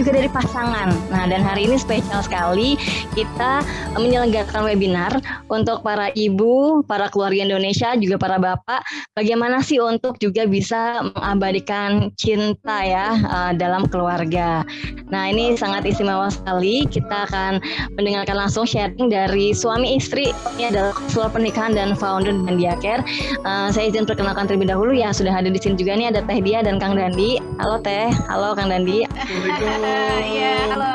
juga dari pasangan. Nah, dan hari ini spesial sekali kita menyelenggarakan webinar untuk para ibu, para keluarga Indonesia, juga para bapak, bagaimana sih untuk juga bisa mengabadikan cinta ya dalam keluarga. Nah, ini sangat istimewa sekali. Kita akan mendengarkan langsung sharing dari suami istri. Ini adalah konselor pernikahan dan founder Dandia Care. Saya izin perkenalkan terlebih dahulu ya, sudah hadir di sini juga nih ada Teh Dia dan Kang Dandi. Halo Teh, halo Kang Dandi. Assalamualaikum. Iya, halo.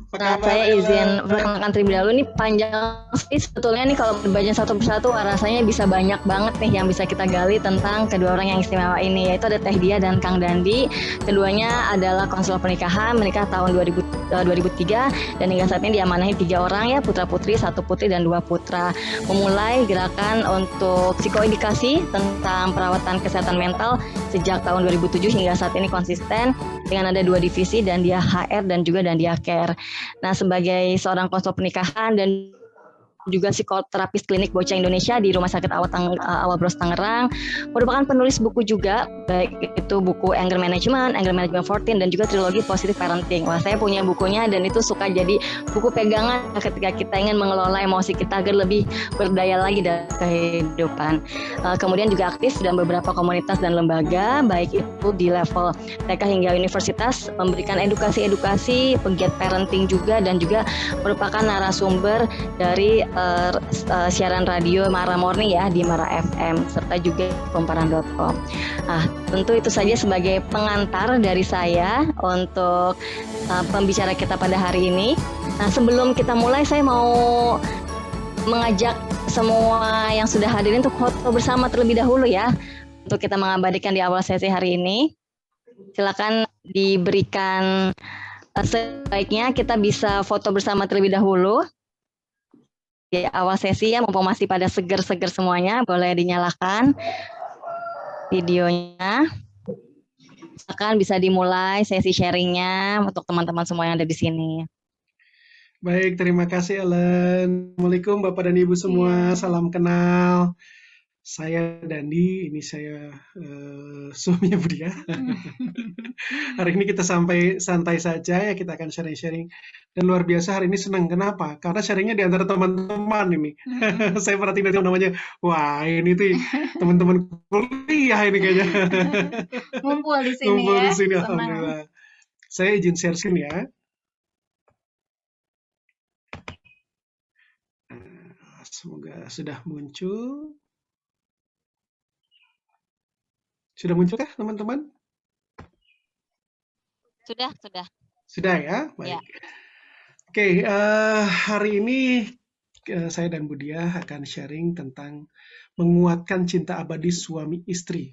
Nah, saya izin perkenalkan terlebih dahulu nih, panjang sih sebetulnya nih kalau berbaca satu persatu rasanya bisa banyak banget nih yang bisa kita gali tentang kedua orang yang istimewa ini, yaitu ada Teh Dia dan Kang Dandi. Keduanya adalah konselor pernikahan, menikah tahun 2003 dan hingga saat ini diamanahi 3 orang ya, putra putri, 1 putri dan 2 putra. Memulai gerakan untuk psikoedukasi tentang perawatan kesehatan mental sejak tahun 2007 hingga saat ini konsisten dengan ada 2 divisi, Dandia HR dan juga Dandia Care. Nah, sebagai seorang konselor pernikahan dan juga psikoterapis klinik Bocah Indonesia di Rumah Sakit Awal Bros Tangerang, merupakan penulis buku juga, baik itu buku Anger Management 14, dan juga trilogi Positive Parenting. Wah, saya punya bukunya dan itu suka jadi buku pegangan ketika kita ingin mengelola emosi kita agar lebih berdaya lagi dalam kehidupan. Kemudian juga aktif dalam beberapa komunitas dan lembaga, baik itu di level TK hingga universitas, memberikan edukasi, pegiat parenting juga, dan juga merupakan narasumber dari siaran radio Mara Morning ya di Mara FM serta juga komparan.com. Nah, tentu itu saja sebagai pengantar dari saya untuk pembicara kita pada hari ini. Nah, sebelum kita mulai saya mau mengajak semua yang sudah hadir untuk foto bersama terlebih dahulu ya, untuk kita mengabadikan di awal sesi hari ini. Silakan diberikan sebaiknya kita bisa foto bersama terlebih dahulu di awal sesi ya, mumpung masih pada seger-seger semuanya. Boleh dinyalakan videonya. Silakan bisa dimulai sesi sharingnya untuk teman-teman semua yang ada di sini. Baik, terima kasih Ellen. Assalamualaikum Bapak dan Ibu semua, salam kenal. Saya Dandi, ini saya suaminya Budia. Hari ini kita santai saja ya, kita akan sharing-sharing. Dan luar biasa hari ini senang, kenapa? Karena sharingnya di antara teman-teman ini. Saya perhatiin dari namanya, wah ini tuh teman-teman kuliah ini kayaknya. Ngumpul di sini Ngumpul ya. di sini, alhamdulillah. Saya izin share screen ya. Semoga sudah muncul. Sudah muncul kah teman-teman? Sudah. Sudah ya? Baik. Ya. Oke, hari ini saya dan Budia akan sharing tentang menguatkan cinta abadi suami istri.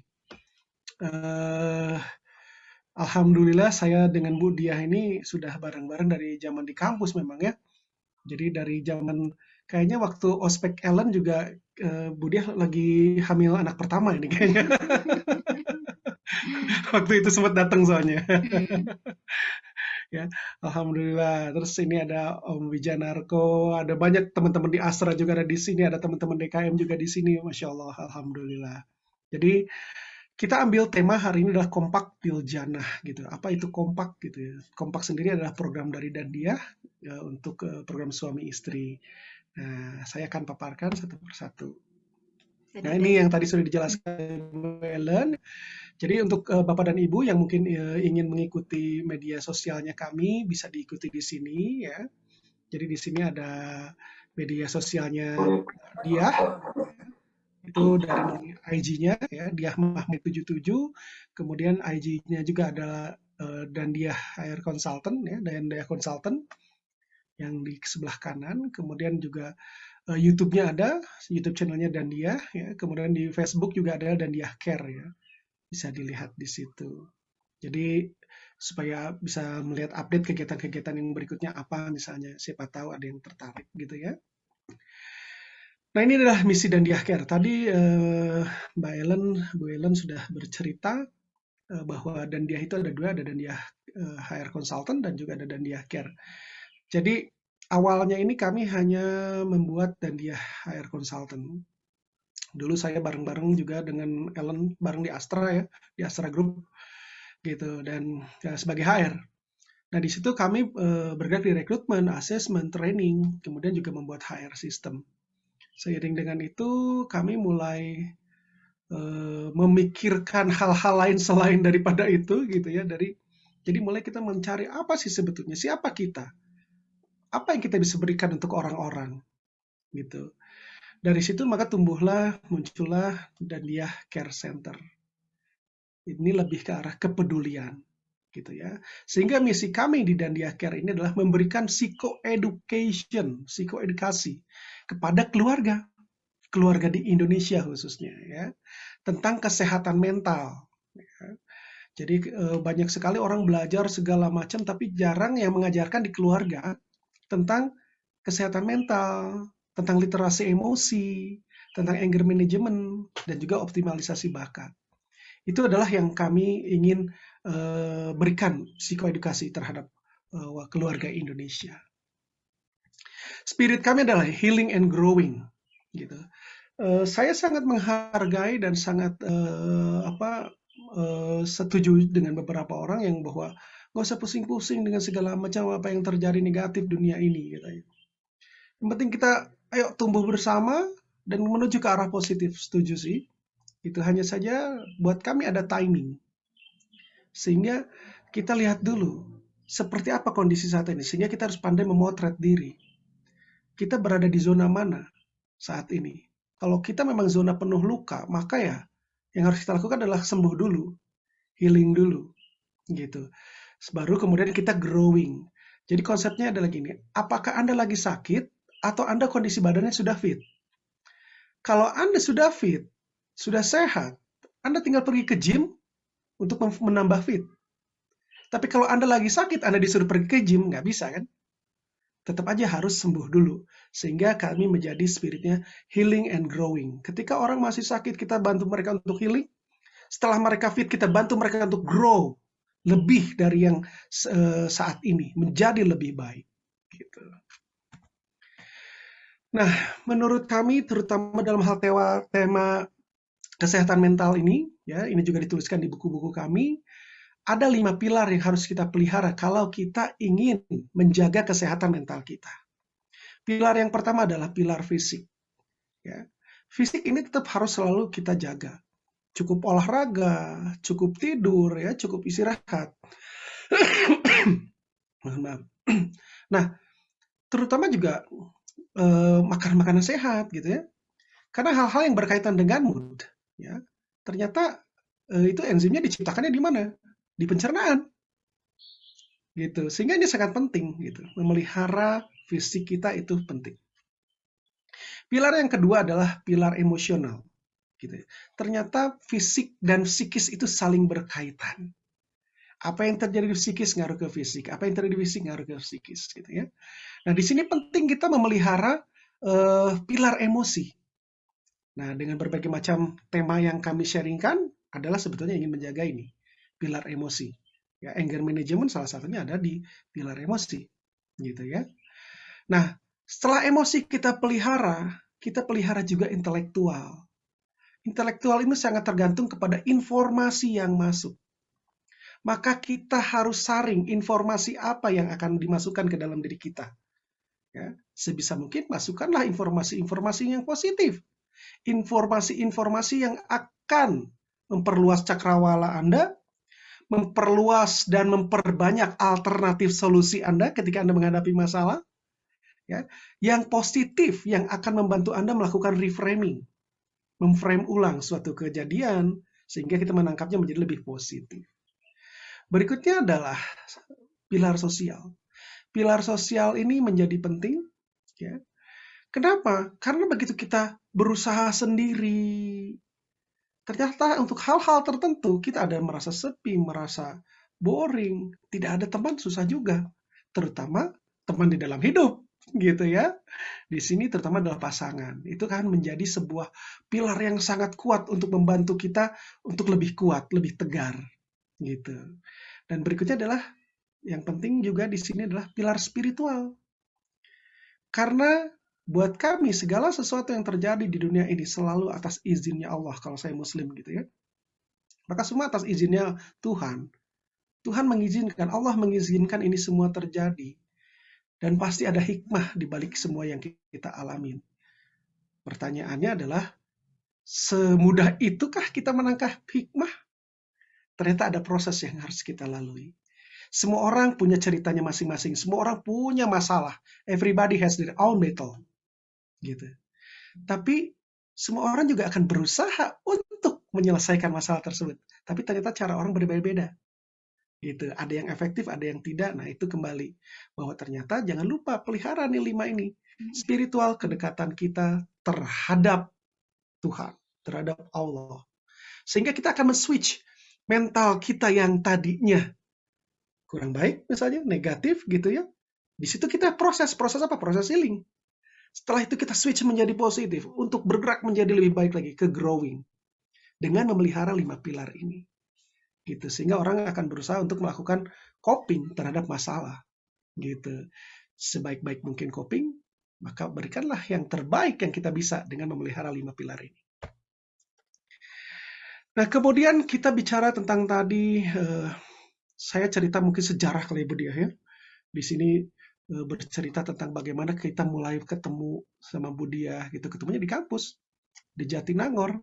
Alhamdulillah saya dengan Budia ini sudah bareng-bareng dari zaman di kampus memang ya. Jadi dari zaman kayaknya waktu ospek Ellen juga Budia lagi hamil anak pertama ini kayaknya. Waktu itu sempat datang soalnya. Ya, alhamdulillah. Terus ini ada Om Wijanarko, ada banyak teman-teman di Astra juga ada di sini, ada teman-teman DKM juga di sini, masya Allah, alhamdulillah. Jadi kita ambil tema hari ini adalah kompak Piljanah gitu. Apa itu kompak gitu ya? Kompak sendiri adalah program dari Dandia ya, untuk program suami istri. Nah, saya akan paparkan satu persatu. Nah, ini yang tadi sudah dijelaskan Bu Ellen. Jadi untuk Bapak dan Ibu yang mungkin ingin mengikuti media sosialnya kami, bisa diikuti di sini ya. Jadi di sini ada media sosialnya Diah, itu dari IG-nya ya, Diah Mahmud 77. Kemudian IG-nya juga ada Dandia HR Consultant ya, Dandia Consultant yang di sebelah kanan. Kemudian juga YouTube-nya ada, YouTube channelnya Dandia ya. Kemudian di Facebook juga ada Dandia Care ya. Bisa dilihat di situ. Jadi supaya bisa melihat update kegiatan-kegiatan yang berikutnya apa misalnya, siapa tahu ada yang tertarik gitu ya. Nah ini adalah misi Dandia Care. Tadi Bu Ellen sudah bercerita bahwa Dandia itu ada 2, ada Dandia HR Consultant dan juga ada Dandia Care. Jadi awalnya ini kami hanya membuat Dandia HR Consultant. Dulu saya bareng-bareng juga dengan Ellen bareng di Astra ya, di Astra Group gitu, dan sebagai HR. Nah, di situ kami bergerak di rekrutmen, assessment, training, kemudian juga membuat HR system. Seiring dengan itu, kami mulai memikirkan hal-hal lain selain daripada itu, gitu ya. Jadi mulai kita mencari apa sih sebetulnya, siapa kita, apa yang kita bisa berikan untuk orang-orang, gitu. Dari situ maka muncullah Dandiah Care Center. Ini lebih ke arah kepedulian, gitu ya. Sehingga misi kami di Dandiah Care ini adalah memberikan psikoedukasi kepada keluarga di Indonesia khususnya ya, tentang kesehatan mental. Ya. Jadi banyak sekali orang belajar segala macam, tapi jarang yang mengajarkan di keluarga tentang kesehatan mental, tentang literasi emosi, tentang anger management, dan juga optimalisasi bakat. Itu adalah yang kami ingin berikan psikoedukasi terhadap keluarga Indonesia. Spirit kami adalah healing and growing, gitu. Saya sangat menghargai dan sangat setuju dengan beberapa orang yang bahwa nggak usah pusing-pusing dengan segala macam apa yang terjadi negatif dunia ini, gitu. Yang penting kita ayo tumbuh bersama dan menuju ke arah positif. Setuju sih. Itu hanya saja buat kami ada timing. Sehingga kita lihat dulu seperti apa kondisi saat ini. Sehingga kita harus pandai memotret diri. Kita berada di zona mana saat ini. Kalau kita memang zona penuh luka, maka ya yang harus kita lakukan adalah sembuh dulu, healing dulu, gitu. Baru kemudian kita growing. Jadi konsepnya adalah gini, apakah Anda lagi sakit atau Anda kondisi badannya sudah fit? Kalau Anda sudah fit, sudah sehat, Anda tinggal pergi ke gym untuk menambah fit. Tapi kalau Anda lagi sakit, Anda disuruh pergi ke gym, nggak bisa kan? Tetap aja harus sembuh dulu. Sehingga kami menjadi spiritnya healing and growing. Ketika orang masih sakit, kita bantu mereka untuk healing. Setelah mereka fit, kita bantu mereka untuk grow. Lebih dari yang saat ini. Menjadi lebih baik. Gitu. Nah, menurut kami, terutama dalam hal tema kesehatan mental ini, ya, ini juga dituliskan di buku-buku kami, ada 5 pilar yang harus kita pelihara kalau kita ingin menjaga kesehatan mental kita. Pilar yang pertama adalah pilar fisik. Ya. Fisik ini tetap harus selalu kita jaga. Cukup olahraga, cukup tidur, ya, cukup istirahat. Nah, terutama juga makan makanan sehat, gitu ya. Karena hal-hal yang berkaitan dengan mood, ya, ternyata itu enzimnya diciptakannya di mana? Di pencernaan, gitu. Sehingga ini sangat penting, gitu. Memelihara fisik kita itu penting. Pilar yang kedua adalah pilar emosional, gitu. Ternyata fisik dan psikis itu saling berkaitan. Apa yang terjadi di psikis ngaruh ke fisik, apa yang terjadi di fisik ngaruh ke psikis, gitu ya. Nah, di sini penting kita memelihara pilar emosi. Nah, dengan berbagai macam tema yang kami sharingkan adalah sebetulnya ingin menjaga ini, pilar emosi. Ya, anger management salah satunya ada di pilar emosi, gitu ya. Nah, setelah emosi kita pelihara juga intelektual. Intelektual ini sangat tergantung kepada informasi yang masuk. Maka kita harus saring informasi apa yang akan dimasukkan ke dalam diri kita. Ya, sebisa mungkin masukkanlah informasi-informasi yang positif. Informasi-informasi yang akan memperluas cakrawala Anda, memperluas dan memperbanyak alternatif solusi Anda ketika Anda menghadapi masalah. Ya, yang positif yang akan membantu Anda melakukan reframing, memframe ulang suatu kejadian sehingga kita menangkapnya menjadi lebih positif. Berikutnya adalah pilar sosial. Pilar sosial ini menjadi penting, ya. Kenapa? Karena begitu kita berusaha sendiri, ternyata untuk hal-hal tertentu kita ada merasa sepi, merasa boring, tidak ada teman susah juga, terutama teman di dalam hidup, gitu ya. Di sini terutama adalah pasangan. Itu kan menjadi sebuah pilar yang sangat kuat untuk membantu kita untuk lebih kuat, lebih tegar, gitu. Dan berikutnya adalah yang penting juga di sini adalah pilar spiritual. Karena buat kami segala sesuatu yang terjadi di dunia ini selalu atas izinnya Allah kalau saya Muslim, gitu ya. Maka semua atas izinnya Tuhan. Tuhan mengizinkan, Allah mengizinkan ini semua terjadi. Dan pasti ada hikmah di balik semua yang kita alamin. Pertanyaannya adalah, semudah itukah kita menangkap hikmah? Ternyata ada proses yang harus kita lalui. Semua orang punya ceritanya masing-masing. Semua orang punya masalah. Everybody has their own battle. Gitu. Tapi semua orang juga akan berusaha untuk menyelesaikan masalah tersebut. Tapi ternyata cara orang berbeda-beda. Gitu. Ada yang efektif, ada yang tidak. Nah, itu kembali bahwa ternyata jangan lupa pelihara nih 5 ini. Spiritual, kedekatan kita terhadap Tuhan, terhadap Allah. Sehingga kita akan men-switch mental kita yang tadinya kurang baik, misalnya negatif gitu ya. Di situ kita proses apa? Proses healing. Setelah itu kita switch menjadi positif untuk bergerak menjadi lebih baik lagi, ke growing dengan memelihara 5 pilar ini. Gitu. Sehingga orang akan berusaha untuk melakukan coping terhadap masalah. Gitu. Sebaik-baik mungkin coping, maka berikanlah yang terbaik yang kita bisa dengan memelihara 5 pilar ini. Nah, kemudian kita bicara tentang tadi, saya cerita mungkin sejarah kali Bu Diah ya. Di sini bercerita tentang bagaimana kita mulai ketemu sama Bu Diah gitu. Ketemunya di kampus, di Jatinangor.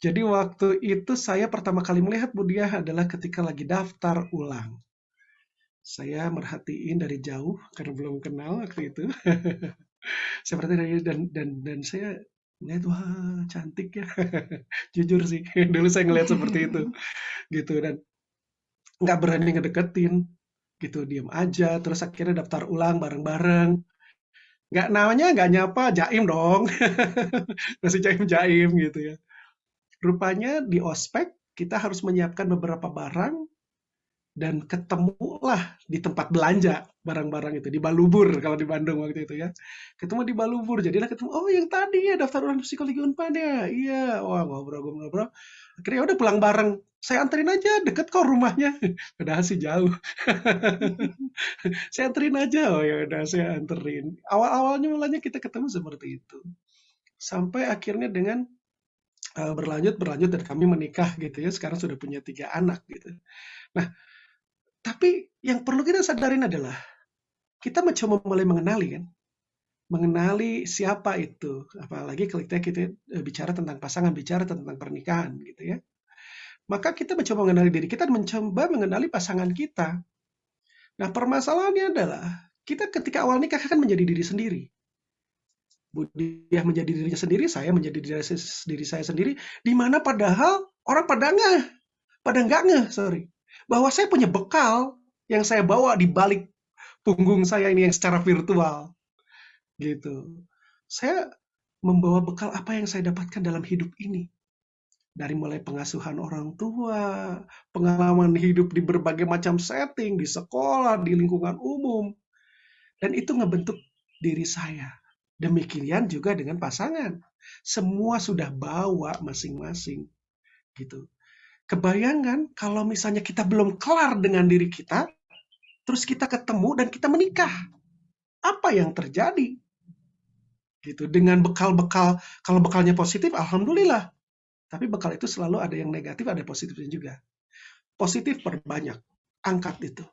Jadi waktu itu saya pertama kali melihat Bu Diah adalah ketika lagi daftar ulang. Saya merhatiin dari jauh karena belum kenal waktu itu. Saya perhatiin dan saya lihat, wah cantik ya. Jujur sih, dulu saya ngelihat seperti itu. Gitu, dan nggak berani ngedeketin. Gitu, diam aja. Terus akhirnya daftar ulang bareng-bareng. Nggak nyapa, jaim dong. Masih jaim-jaim gitu ya. Rupanya di ospek kita harus menyiapkan beberapa barang dan ketemulah di tempat belanja barang-barang itu, di Balubur kalau di Bandung waktu itu ya. Ketemu di Balubur, jadilah ketemu, oh yang tadi ya daftar ulang psikologi Unpad ya. Iya, wah ngobrol-ngobrol. Akhirnya udah pulang bareng. Saya anterin aja, deket kok rumahnya. Padahal sih jauh. Saya anterin aja, oh ya udah saya anterin. Awal-awalnya mulanya kita ketemu seperti itu. Sampai akhirnya dengan berlanjut dan kami menikah gitu ya. Sekarang sudah punya 3 anak gitu. Nah, tapi yang perlu kita sadarin adalah kita mencoba mulai mengenali siapa itu. Apalagi kalau kita bicara tentang pasangan, bicara tentang pernikahan gitu ya. Maka kita mencoba mengenali diri kita dan mencoba mengenali pasangan kita. Nah, permasalahannya adalah kita ketika awal nikah kan menjadi diri sendiri. Bu Diah menjadi dirinya sendiri, saya menjadi diri saya sendiri, di mana padahal orang pada nggak ngeh, bahwa saya punya bekal yang saya bawa di balik punggung saya ini yang secara virtual, gitu. Saya membawa bekal apa yang saya dapatkan dalam hidup ini, dari mulai pengasuhan orang tua, pengalaman hidup di berbagai macam setting, di sekolah, di lingkungan umum, dan itu ngebentuk diri saya. Demikian juga dengan pasangan. Semua sudah bawa masing-masing. Gitu. Kebayangan kalau misalnya kita belum kelar dengan diri kita, terus kita ketemu dan kita menikah. Apa yang terjadi? Gitu. Dengan bekal-bekal, kalau bekalnya positif, alhamdulillah. Tapi bekal itu selalu ada yang negatif, ada positifnya juga. Positif perbanyak, angkat itu.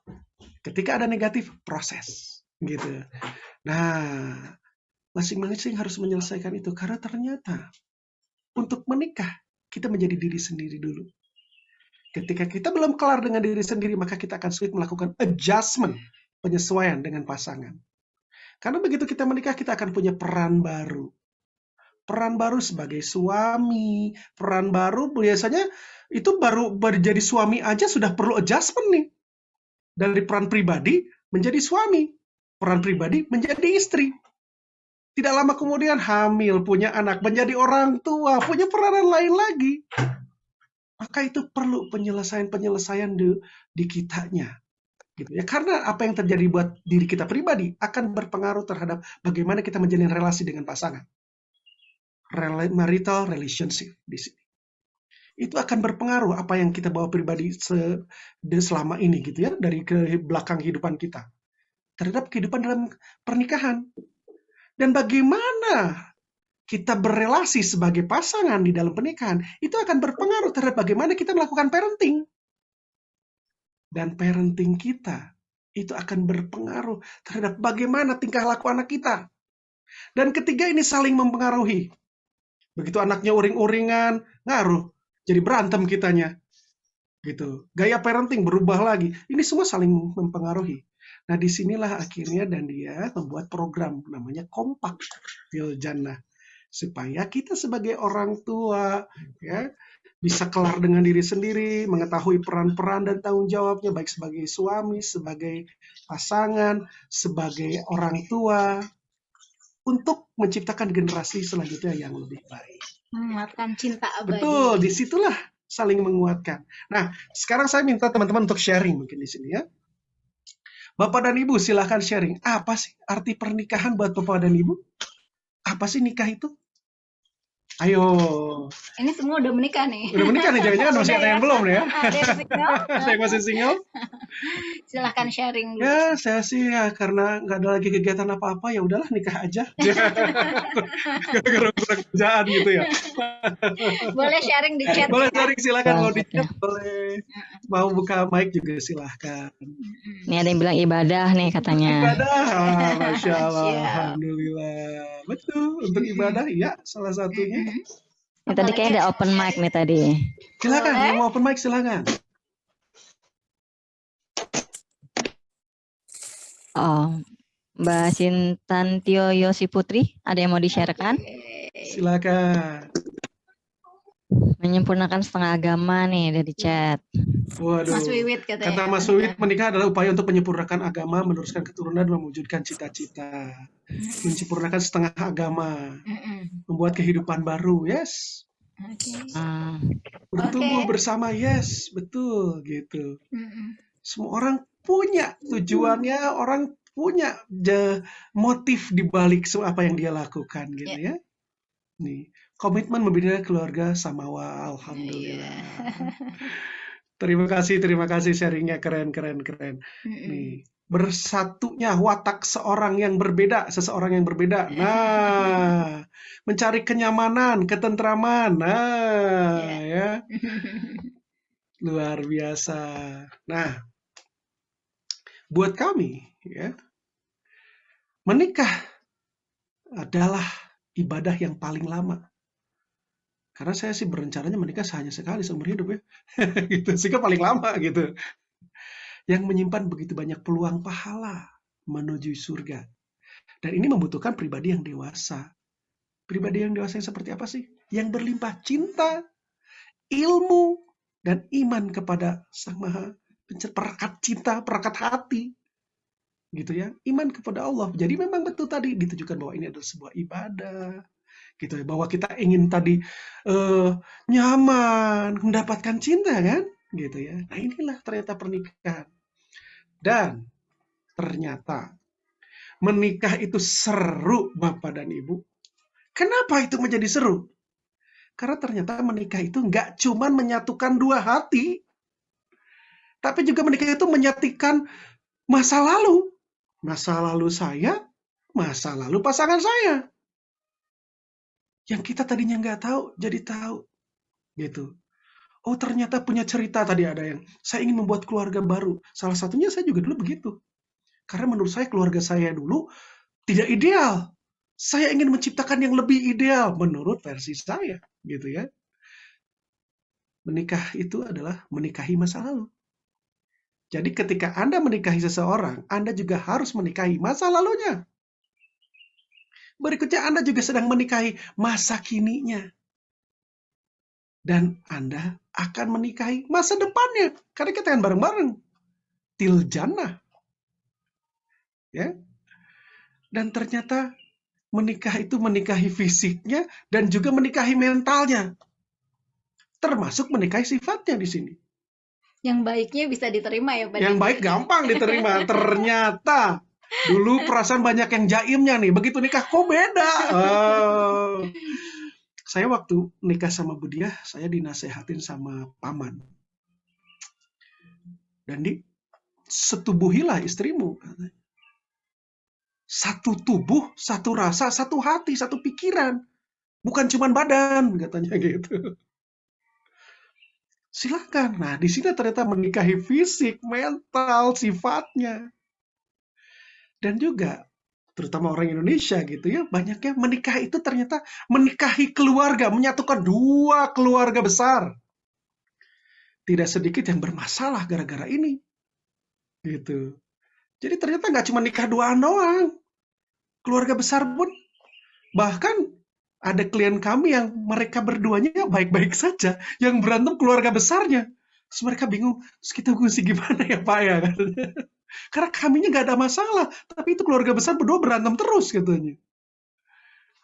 Ketika ada negatif, proses. Gitu. Nah, masing-masing harus menyelesaikan itu, karena ternyata untuk menikah kita menjadi diri sendiri dulu. Ketika kita belum kelar dengan diri sendiri, maka kita akan sulit melakukan adjustment, penyesuaian dengan pasangan. Karena begitu kita menikah, kita akan punya peran baru. Peran baru sebagai suami, peran baru biasanya itu baru jadi suami aja sudah perlu adjustment nih. Dari peran pribadi menjadi suami, peran pribadi menjadi istri. Tidak lama kemudian hamil, punya anak, menjadi orang tua, punya peranan lain lagi. Maka itu perlu penyelesaian di kitanya. Gitu ya. Karena apa yang terjadi buat diri kita pribadi akan berpengaruh terhadap bagaimana kita menjalin relasi dengan pasangan. Marital relationship di sini. Itu akan berpengaruh apa yang kita bawa pribadi selama ini gitu ya, dari ke belakang kehidupan kita. Terhadap kehidupan dalam pernikahan. Dan bagaimana kita berrelasi sebagai pasangan di dalam pernikahan, itu akan berpengaruh terhadap bagaimana kita melakukan parenting. dan parenting kita itu akan berpengaruh terhadap bagaimana tingkah laku anak kita. Dan ketiga ini saling mempengaruhi. Begitu anaknya uring-uringan, ngaruh. Jadi berantem kitanya. Gitu. Gaya parenting berubah lagi. Ini semua saling mempengaruhi. Nah, disinilah akhirnya dan dia membuat program namanya Kompak Fil Jannah. Supaya kita sebagai orang tua ya bisa kelar dengan diri sendiri, mengetahui peran-peran dan tanggung jawabnya baik sebagai suami, sebagai pasangan, sebagai orang tua untuk menciptakan generasi selanjutnya yang lebih baik. Menguatkan cinta abadi. Betul, disitulah saling menguatkan. Nah, sekarang saya minta teman-teman untuk sharing mungkin di sini ya. Bapak dan Ibu silahkan sharing. Apa sih arti pernikahan buat Bapak dan Ibu? Apa sih nikah itu? Ayo. Ini semua udah menikah nih. Udah menikah nih, jangan-jangan masih ada yang belum nih ya. Ada yang single? Saya masih single. Silahkan sharing dulu. Ya, saya sih ya karena nggak ada lagi kegiatan apa-apa ya udahlah nikah aja. Gara-gara kurang kerjaan gitu ya. Boleh sharing di chat. Boleh ya. sharing silakan mau di Banget chat boleh. Mau buka mic juga silahkan. Ini ada yang bilang ibadah nih katanya. Ibadah, Masya Allah, Siap. Alhamdulillah. Betul, untuk ibadah ya salah satunya. Ini tadi kayaknya ada open mic nih tadi. Silakan, Boleh. yang mau open mic silakan. Oh, Mbak Sintan Tio Yosi Putri, ada yang mau di-sharekan? Silakan. Menyempurnakan setengah agama nih dari chat. Waduh. Mas Wiwit katanya. Kata Mas Wiwit, menikah adalah upaya untuk menyempurnakan agama, meneruskan keturunan, dan mewujudkan cita-cita. Menyempurnakan setengah agama, membuat kehidupan baru, yes. Oke. Bertumbuh Oke. bersama, yes, betul gitu. Semua orang punya tujuannya, orang punya motif di balik apa yang dia lakukan gitu ya. Nih, komitmen membina keluarga Samawa, alhamdulillah. Terima kasih sharingnya keren. Nih, bersatunya watak seseorang yang berbeda. Nah, mencari kenyamanan, ketentraman. Nah, ya. Luar biasa. Nah, buat kami ya, menikah adalah ibadah yang paling lama. Karena saya sih berencananya menikah hanya sekali seumur hidup ya. Gitu, sehingga paling lama gitu. Yang menyimpan begitu banyak peluang pahala menuju surga. Dan ini membutuhkan pribadi yang dewasa. Pribadi yang dewasa yang seperti apa sih? Yang berlimpah cinta, ilmu, dan iman kepada Sang Maha Perekat cinta, perekat hati. Gitu ya. Iman kepada Allah. Jadi memang betul tadi ditujukan bahwa ini adalah sebuah ibadah. Gitu ya, bahwa kita ingin tadi nyaman, mendapatkan cinta kan, gitu ya. Nah inilah ternyata pernikahan. Dan ternyata menikah itu seru Bapak dan Ibu. Kenapa itu menjadi seru? Karena ternyata menikah itu nggak cuma menyatukan dua hati, tapi juga menikah itu menyatukan masa lalu. Masa lalu saya, masa lalu pasangan saya. Yang kita tadinya nggak tahu, jadi tahu. Gitu. Oh ternyata punya cerita tadi ada yang, saya ingin membuat keluarga baru. Salah satunya saya juga dulu begitu. Karena menurut saya keluarga saya dulu tidak ideal. Saya ingin menciptakan yang lebih ideal menurut versi saya. Gitu ya. Menikah itu adalah menikahi masa lalu. Jadi ketika Anda menikahi seseorang, Anda juga harus menikahi masa lalunya. Berikutnya Anda juga sedang menikahi masa kininya. Dan Anda akan menikahi masa depannya. Karena kita akan bareng-bareng. Til jannah. Ya. Dan ternyata menikah itu menikahi fisiknya dan juga menikahi mentalnya. Termasuk menikahi sifatnya di sini. Yang baiknya bisa diterima ya Pak. Yang baik gampang diterima. Ternyata dulu perasaan banyak yang jaimnya nih. Begitu nikah kok beda. Saya waktu nikah sama Budiah, saya dinasehatin sama paman. Dan setubuhilah istrimu. Satu tubuh, satu rasa, satu hati, satu pikiran. Bukan cuma badan, katanya gitu. Silakan. Nah, di sini ternyata menikahi fisik, mental, sifatnya. Dan juga, terutama orang Indonesia gitu ya, banyaknya menikah itu ternyata menikahi keluarga, menyatukan dua keluarga besar. Tidak sedikit yang bermasalah gara-gara ini. Gitu. Jadi ternyata nggak cuma nikah duaan doang. Keluarga besar pun, bahkan ada klien kami yang mereka berduanya baik-baik saja, yang berantem keluarga besarnya. Terus mereka bingung, terus kita mesti gimana ya Pak ya? Karena kaminya nggak ada masalah, tapi itu keluarga besar berdua berantem terus katanya.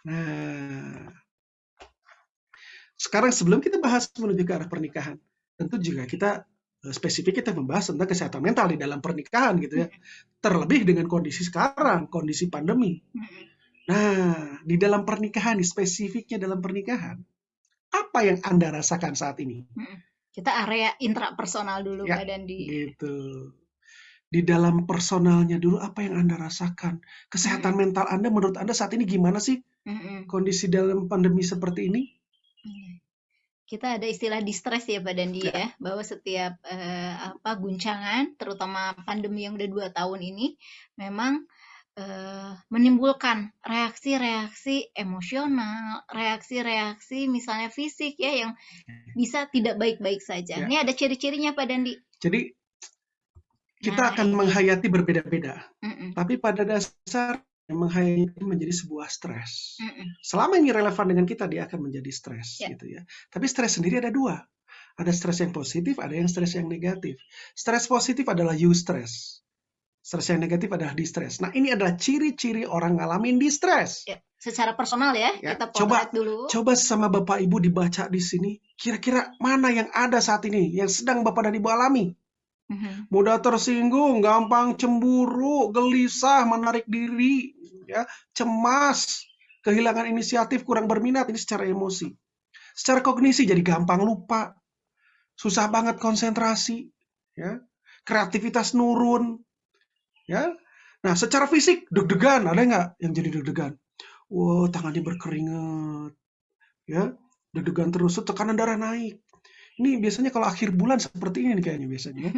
Nah, sekarang sebelum kita bahas menuju ke arah pernikahan, tentu juga kita spesifik kita membahas tentang kesehatan mental di dalam pernikahan gitu ya. Terlebih dengan kondisi sekarang, kondisi pandemi. Nah, di dalam pernikahan, spesifiknya dalam pernikahan, apa yang Anda rasakan saat ini? Kita area intrapersonal dulu, Ya, Pak Dandi. gitu. Di dalam personalnya dulu, apa yang Anda rasakan? Kesehatan mental Anda, menurut Anda saat ini gimana sih? Kondisi dalam pandemi seperti ini? Kita ada istilah distress ya Pak Dandi ya, bahwa setiap guncangan, terutama pandemi yang udah 2 tahun ini, memang menimbulkan reaksi-reaksi emosional, reaksi-reaksi misalnya fisik ya, yang bisa tidak baik-baik saja. Ya. Ini ada ciri-cirinya Pak Dandi. Jadi, kita akan menghayati berbeda-beda. Tapi pada dasar menghayati menjadi sebuah stres. Selama ini relevan dengan kita, dia akan menjadi stres gitu ya. Tapi stres sendiri ada 2. Ada stres yang positif, ada yang stres yang negatif. Stres positif adalah eustress. Stres yang negatif adalah distress. Nah, ini adalah ciri-ciri orang ngalamin distress. Ya, secara personal ya, kita potret dulu. Coba sama Bapak Ibu dibaca di sini, kira-kira mana yang ada saat ini, yang sedang Bapak dan Ibu alami. Mudah tersinggung, gampang cemburu, gelisah, menarik diri, ya, cemas, kehilangan inisiatif, kurang berminat, ini secara emosi. Secara kognisi jadi gampang lupa, susah banget konsentrasi, ya, kreativitas nurun, ya. Nah, secara fisik deg-degan, ada nggak yang jadi deg-degan? Wow, tangannya berkeringat, ya, deg-degan terus, tekanan darah naik. Ini biasanya kalau akhir bulan seperti ini kayaknya biasanya.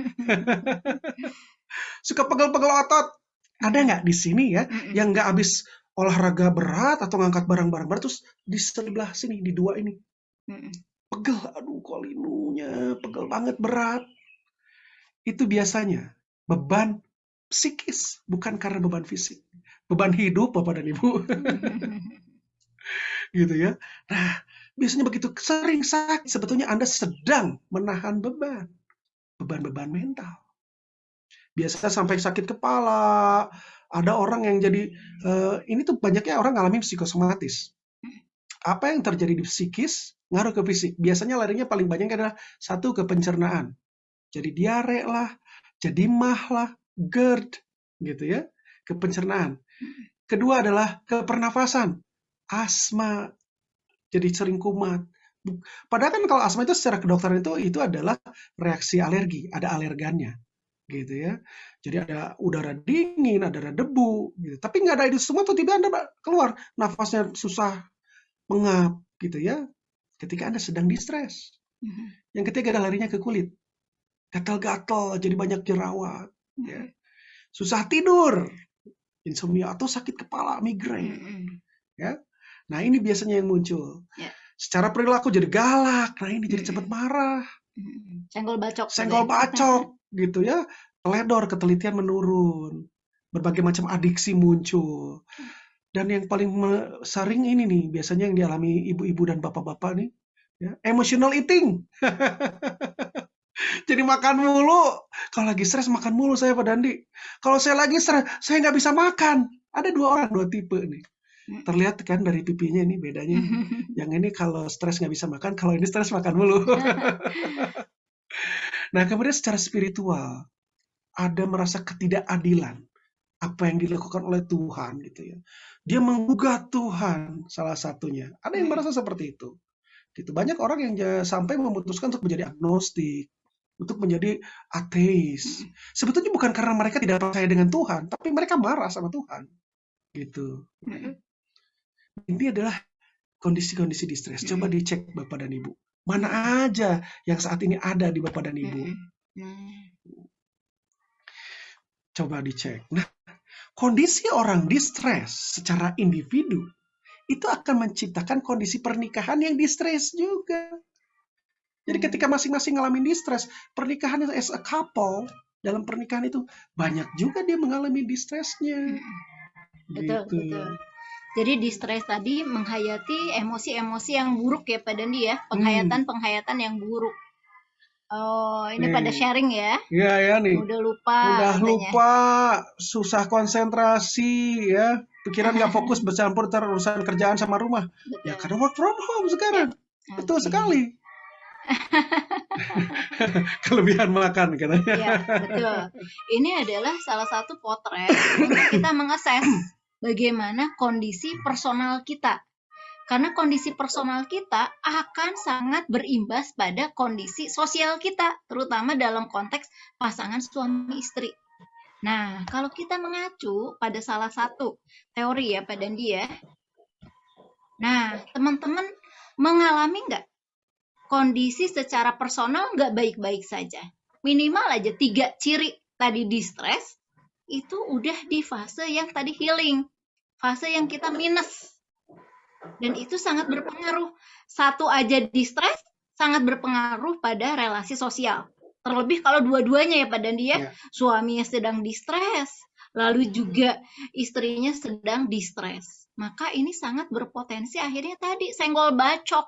Suka pegel-pegel otot. Ada nggak di sini ya yang nggak habis olahraga berat atau ngangkat barang-barang berat terus di sebelah sini di 2 ini pegel, aduh kolinunya pegel banget berat. Itu biasanya beban psikis, bukan karena beban fisik. Beban hidup Bapak dan Ibu. Gitu ya. Nah, biasanya begitu sering sakit, sebetulnya Anda sedang menahan beban mental. Biasa sampai sakit kepala, ada orang yang jadi, ini tuh banyaknya orang ngalamin psikosomatis. Apa yang terjadi di psikis, ngaruh ke fisik. Biasanya larinya paling banyak adalah 1 ke pencernaan. Jadi diare lah, jadi mah lah, GERD, gitu ya, ke pencernaan. Kedua adalah ke pernafasan, asma, jadi sering kumat. Padahal kan kalau asma itu secara kedokteran itu adalah reaksi alergi, ada alergannya, gitu ya. Jadi ada udara dingin, ada debu, gitu. Tapi nggak ada itu semua, tiba-tiba Anda keluar, nafasnya susah, mengap, gitu ya. Ketika Anda sedang distres. Yang ketiga adalah larinya ke kulit, gatal-gatal, jadi banyak jerawat, ya. Susah tidur, insomnia atau sakit kepala, migrain, ya. Nah ini biasanya yang muncul. Secara perilaku jadi galak, nah ini jadi cepat marah. Senggol bacok gitu ya. Teledor, ketelitian menurun. Berbagai macam adiksi muncul. Dan yang paling sering ini nih, biasanya yang dialami ibu-ibu dan bapak-bapak nih, ya, emotional eating. Jadi makan mulu. Kalau lagi stres makan mulu saya Pak Dandi. Kalau saya lagi stres, saya nggak bisa makan. Ada 2 orang, 2 tipe nih. Terlihat kan dari pipinya ini bedanya. Yang ini kalau stres nggak bisa makan, kalau ini stres makan mulu. Nah, kemudian secara spiritual, ada merasa ketidakadilan apa yang dilakukan oleh Tuhan gitu ya. Dia menggugat Tuhan salah satunya. Ada yang merasa seperti itu. Gitu. Banyak orang yang sampai memutuskan untuk menjadi agnostik, untuk menjadi ateis. Sebetulnya bukan karena mereka tidak percaya dengan Tuhan, tapi mereka marah sama Tuhan. Gitu. Ini adalah kondisi-kondisi distres. Coba dicek Bapak dan Ibu. Mana aja yang saat ini ada di Bapak dan Ibu. Coba dicek. Nah, kondisi orang distres secara individu itu akan menciptakan kondisi pernikahan yang distres juga. Jadi ketika masing-masing ngalamin distres, pernikahan as a couple, dalam pernikahan itu banyak juga dia mengalami distresnya. Betul, Gitu. betul. Jadi distres tadi menghayati emosi-emosi yang buruk ya Pak Dandi ya, penghayatan-penghayatan yang buruk. Oh, ini pada sharing ya. Iya ya nih. Mudah lupa Mudah katanya. lupa, susah konsentrasi ya. Pikiran nggak fokus bercampur urusan kerjaan sama rumah. Ya Betul. karena work from home sekarang. Betul Oke. sekali. Kelebihan makan katanya. Ya, betul. Ini adalah salah satu potret untuk kita mengakses bagaimana kondisi personal kita. Karena kondisi personal kita akan sangat berimbas pada kondisi sosial kita, terutama dalam konteks pasangan suami istri. Nah, kalau kita mengacu pada salah satu teori ya Pak Dandi ya. Nah, teman-teman mengalami nggak kondisi secara personal nggak baik-baik saja? Minimal aja 3 ciri tadi distres, itu udah di fase yang tadi healing. Fase yang kita minus. Dan itu sangat berpengaruh. Satu aja distres, sangat berpengaruh pada relasi sosial. Terlebih kalau dua-duanya ya Pak Dandi ya. Suaminya sedang distres, lalu juga istrinya sedang distres. Maka ini sangat berpotensi akhirnya tadi senggol bacok.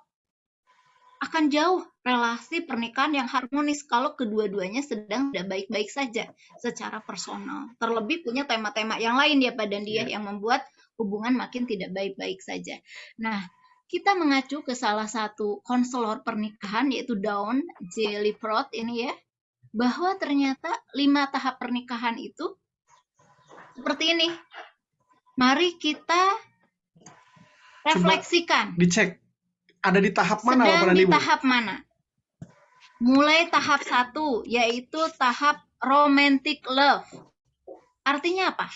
Akan jauh relasi pernikahan yang harmonis kalau kedua-duanya sedang tidak baik-baik saja secara personal. Terlebih punya tema-tema yang lain ya Pak Dandi ya, yang membuat hubungan makin tidak baik-baik saja. Nah, kita mengacu ke salah satu konselor pernikahan yaitu Dawn J. Lippert ini ya, bahwa ternyata 5 tahap pernikahan itu seperti ini. Mari kita refleksikan. Dicek ada di tahap mana Sedang Bapak dan di Ibu? tahap mana? Mulai tahap 1 yaitu tahap romantic love. Artinya apa?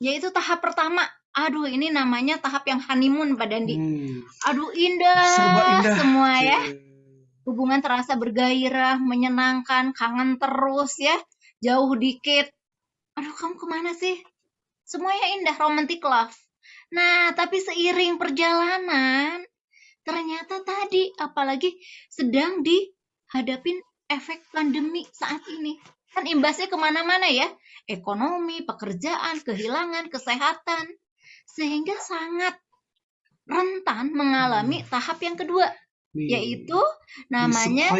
Yaitu tahap pertama. Aduh, ini namanya tahap yang honeymoon Pak Dandi. Aduh, Serba indah semua ya. Hubungan terasa bergairah, menyenangkan, kangen terus ya. Jauh dikit. Aduh, kamu kemana sih? Semuanya indah, romantic love. Nah, tapi seiring perjalanan, ternyata tadi, apalagi sedang dihadapin efek pandemi saat ini. Kan imbasnya kemana-mana ya. Ekonomi, pekerjaan, kehilangan, kesehatan. Sehingga sangat rentan mengalami tahap yang kedua. Yaitu namanya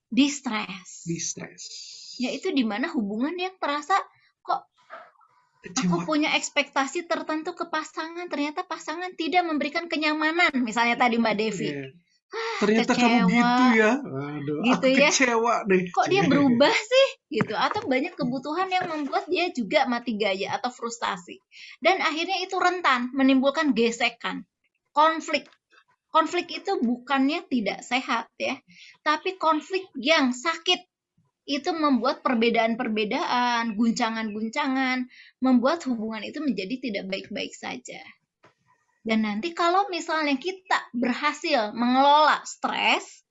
distress. Yaitu di mana hubungan yang terasa kok aku punya ekspektasi tertentu ke pasangan, ternyata pasangan tidak memberikan kenyamanan. Misalnya tadi Mbak Devi. Ternyata kecewa. Kamu gitu ya. Aduh, Gitu aku ya. kecewa deh. Kok dia berubah sih? Gitu. Atau banyak kebutuhan yang membuat dia juga mati gaya atau frustasi. Dan akhirnya itu rentan menimbulkan gesekan, konflik. Konflik itu bukannya tidak sehat ya, tapi konflik yang sakit. Itu membuat perbedaan-perbedaan, guncangan-guncangan, membuat hubungan itu menjadi tidak baik-baik saja. Dan nanti kalau misalnya kita berhasil mengelola stres,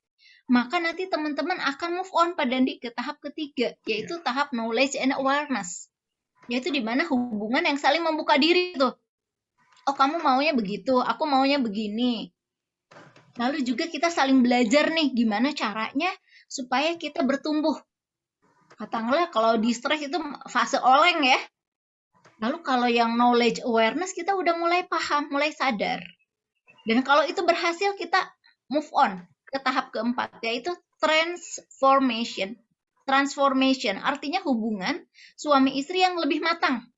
maka nanti teman-teman akan move on Pak Dandi ke tahap ketiga, yaitu tahap knowledge and awareness. Yaitu di mana hubungan yang saling membuka diri tuh. Oh, kamu maunya begitu, aku maunya begini. Lalu juga kita saling belajar nih, gimana caranya supaya kita bertumbuh. Katakanlah kalau di stres itu fase oleng ya. Lalu kalau yang knowledge awareness kita udah mulai paham, mulai sadar. Dan kalau itu berhasil kita move on ke tahap keempat, yaitu transformation. Transformation artinya hubungan suami istri yang lebih matang.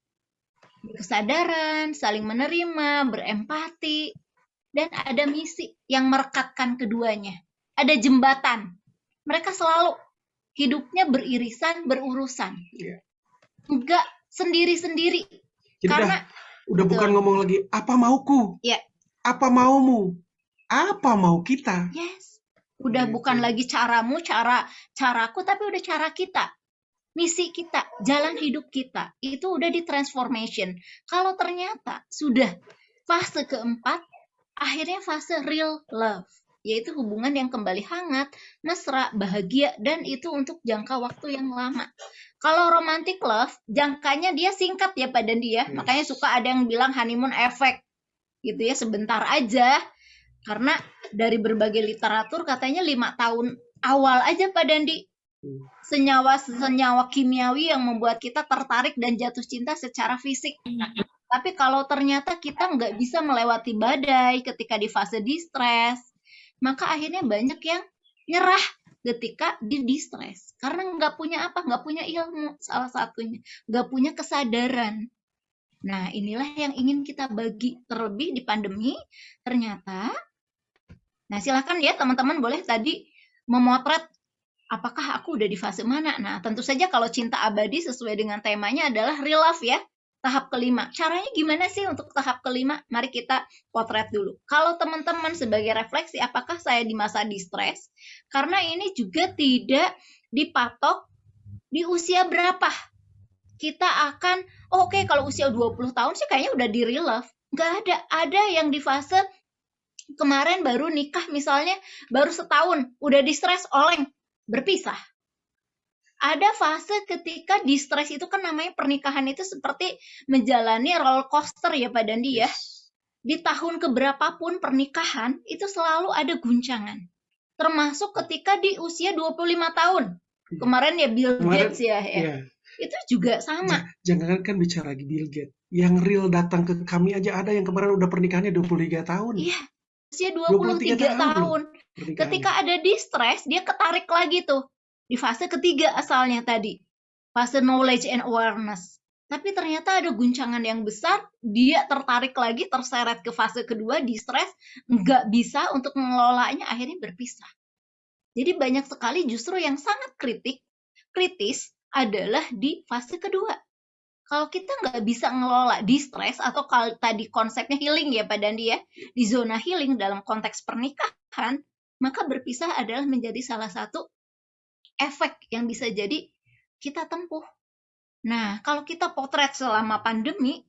Kesadaran, saling menerima, berempati, dan ada misi yang merekatkan keduanya. Ada jembatan. Mereka selalu hidupnya beririsan, berurusan. Enggak sendiri-sendiri. Jadi karena udah bukan ngomong lagi apa mauku, apa maumu, apa mau kita. Yes, udah bukan lagi caramu, caraku, tapi udah cara kita, misi kita, jalan hidup kita itu udah di transformation. Kalau ternyata sudah fase keempat, akhirnya fase real love. yaitu hubungan yang kembali hangat, mesra, bahagia, dan itu untuk jangka waktu yang lama. Kalau romantic love, jangkanya dia singkat ya Pak Dandi ya, makanya suka ada yang bilang honeymoon effect, gitu ya, sebentar aja. Karena dari berbagai literatur katanya 5 tahun awal aja Pak Dandi, senyawa-senyawa kimiawi yang membuat kita tertarik dan jatuh cinta secara fisik. Tapi kalau ternyata kita nggak bisa melewati badai ketika di fase distres, maka akhirnya banyak yang nyerah ketika di distres. Karena nggak punya apa? Nggak punya ilmu salah satunya. Nggak punya kesadaran. Nah, inilah yang ingin kita bagi. Terlebih di pandemi, ternyata. Nah, silahkan ya teman-teman boleh tadi memotret apakah aku udah di fase mana. Nah, tentu saja kalau cinta abadi sesuai dengan temanya adalah real love ya. Tahap kelima. Caranya gimana sih untuk tahap kelima? Mari kita potret dulu. Kalau teman-teman sebagai refleksi, apakah saya di masa distres? Karena ini juga tidak dipatok di usia berapa. Kita akan, oke, kalau usia 20 tahun sih kayaknya udah di real love. Nggak ada. Ada yang di fase kemarin baru nikah misalnya, baru setahun, udah distres, oleng, berpisah. Ada fase ketika distres itu kan namanya pernikahan itu seperti menjalani roller coaster ya Pak Dandi ya. Di tahun keberapapun pernikahan itu selalu ada guncangan. Termasuk ketika di usia 25 tahun. Kemarin ya Bill Gates ya. Itu juga sama. Jangan kan bicara lagi Bill Gates. Yang real datang ke kami aja ada yang kemarin udah pernikahannya 23 tahun. Iya. Usia 23 tahun. Ketika ada distres, dia ketarik lagi tuh. Di fase ketiga asalnya tadi, fase knowledge and awareness. Tapi ternyata ada guncangan yang besar, dia tertarik lagi, terseret ke fase kedua, distres, nggak bisa untuk mengelolanya, akhirnya berpisah. Jadi banyak sekali justru yang sangat kritis adalah di fase kedua. Kalau kita nggak bisa ngelola distres, atau kalau tadi konsepnya healing ya Pak Dandi ya, di zona healing dalam konteks pernikahan, maka berpisah adalah menjadi salah satu efek yang bisa jadi kita tempuh. Nah, kalau kita potret selama pandemi,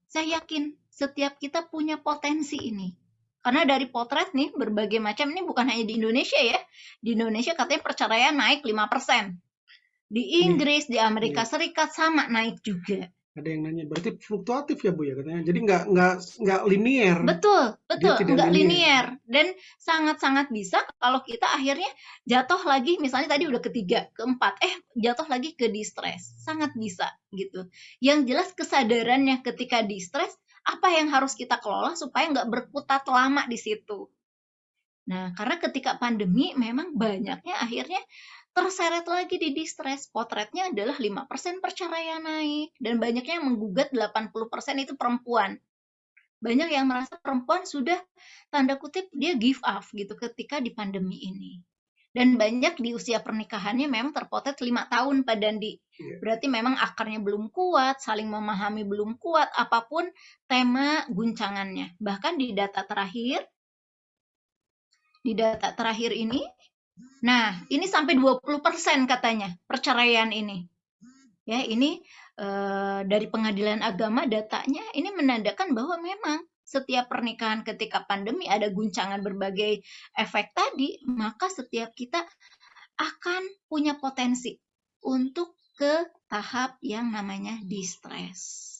saya yakin setiap kita punya potensi ini. Karena dari potret nih, berbagai macam, ini bukan hanya di Indonesia ya. Di Indonesia katanya perceraian naik 5%. Di Inggris, di Amerika Serikat sama naik juga. Ada yang nanya, berarti fluktuatif ya Bu ya katanya. Jadi nggak linear. Betul, nggak linear. Dan sangat-sangat bisa kalau kita akhirnya jatuh lagi, misalnya tadi udah ketiga, keempat, jatuh lagi ke distres. Sangat bisa gitu. Yang jelas kesadarannya ketika distres, apa yang harus kita kelola supaya nggak berkutat lama di situ. Nah, karena ketika pandemi memang banyaknya akhirnya terseret lagi di distres. Potretnya adalah 5% perceraian naik. Dan banyaknya yang menggugat 80% itu perempuan. Banyak yang merasa perempuan sudah tanda kutip dia give up gitu ketika di pandemi ini. Dan banyak di usia pernikahannya memang terpotret 5 tahun Pak Dandi. Berarti memang akarnya belum kuat, saling memahami belum kuat, apapun tema guncangannya. Bahkan di data terakhir ini, nah, ini sampai 20% katanya perceraian ini. Ya, ini dari Pengadilan Agama datanya ini menandakan bahwa memang setiap pernikahan ketika pandemi ada guncangan berbagai efek tadi, maka setiap kita akan punya potensi untuk ke tahap yang namanya distres.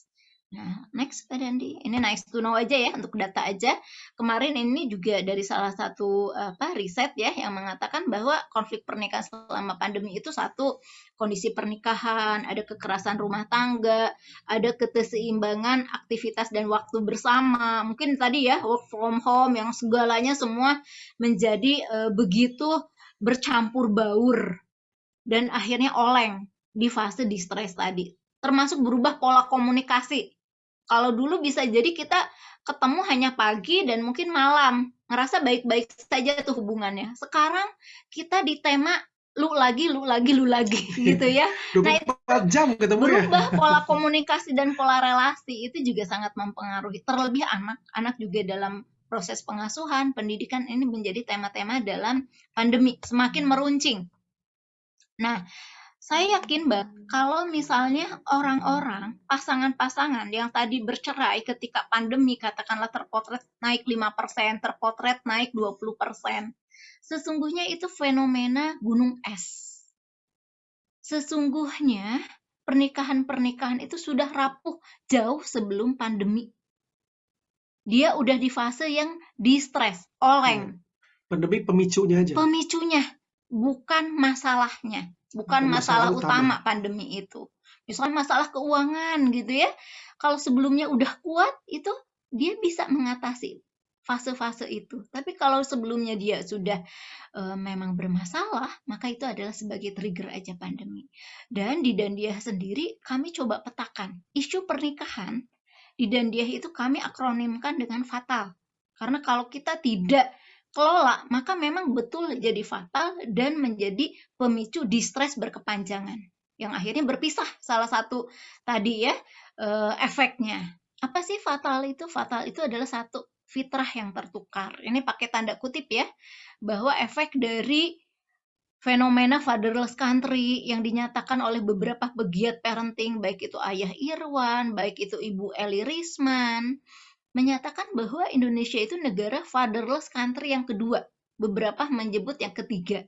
Nah, next Pak Dandi, ini nice to know aja ya, untuk data aja. Kemarin ini juga dari salah satu riset ya yang mengatakan bahwa konflik pernikahan selama pandemi itu satu, kondisi pernikahan, ada kekerasan rumah tangga, ada keseimbangan aktivitas dan waktu bersama. Mungkin tadi ya work from home yang segalanya semua menjadi begitu bercampur baur dan akhirnya oleng di fase distres tadi. Termasuk berubah pola komunikasi. Kalau dulu bisa jadi kita ketemu hanya pagi dan mungkin malam, ngerasa baik-baik saja tuh hubungannya. Sekarang kita di tema lu lagi gitu ya. Nah, itu jam ketemu berubah pola komunikasi dan pola relasi, itu juga sangat mempengaruhi. Terlebih anak juga dalam proses pengasuhan, pendidikan, ini menjadi tema-tema dalam pandemi, semakin meruncing. Nah, Saya yakin kalau misalnya orang-orang, pasangan-pasangan yang tadi bercerai ketika pandemi, katakanlah terpotret naik 5%, terpotret naik 20%, sesungguhnya itu fenomena gunung es. Sesungguhnya pernikahan-pernikahan itu sudah rapuh jauh sebelum pandemi. Dia udah di fase yang distres, oleng. Pandemi pemicunya aja. Pemicunya, bukan masalahnya. Bukan masalah utama pandemi itu. Misalnya masalah keuangan gitu ya. Kalau sebelumnya udah kuat, itu dia bisa mengatasi fase-fase itu. Tapi kalau sebelumnya dia sudah memang bermasalah, maka itu adalah sebagai trigger aja pandemi. Dan di Dandiah sendiri, kami coba petakan. Isu pernikahan di Dandiah itu kami akronimkan dengan fatal. Karena kalau kita tidak kelola, maka memang betul jadi fatal dan menjadi pemicu distres berkepanjangan yang akhirnya berpisah. Salah satu tadi ya efeknya. Apa sih fatal itu? Fatal itu adalah satu fitrah yang tertukar. Ini pakai tanda kutip ya, bahwa efek dari fenomena fatherless country yang dinyatakan oleh beberapa pegiat parenting, baik itu Ayah Irwan, baik itu Ibu Eli Risman, menyatakan bahwa Indonesia itu negara fatherless country yang kedua. Beberapa menyebut yang ketiga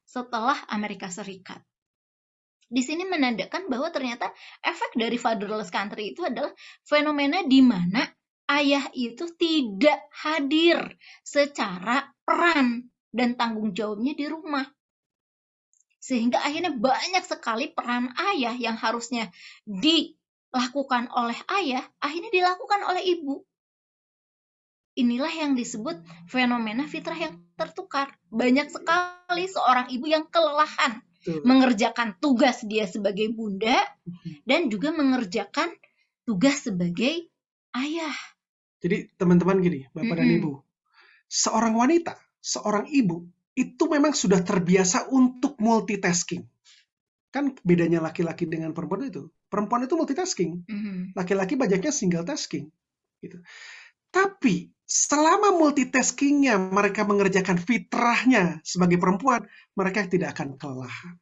setelah Amerika Serikat. Di sini menandakan bahwa ternyata efek dari fatherless country itu adalah fenomena di mana ayah itu tidak hadir secara peran dan tanggung jawabnya di rumah. Sehingga akhirnya banyak sekali peran ayah yang harusnya dilakukan oleh ayah, akhirnya dilakukan oleh ibu. Inilah yang disebut fenomena fitrah yang tertukar. Banyak sekali seorang ibu yang kelelahan mengerjakan tugas dia sebagai bunda dan juga mengerjakan tugas sebagai ayah. Jadi teman-teman gini, Bapak dan Ibu, seorang wanita, seorang ibu itu memang sudah terbiasa untuk multitasking. Kan bedanya laki-laki dengan perempuan itu. Perempuan itu multitasking, laki-laki banyaknya single tasking. Gitu. Tapi selama multitaskingnya mereka mengerjakan fitrahnya sebagai perempuan, mereka tidak akan kelelahan.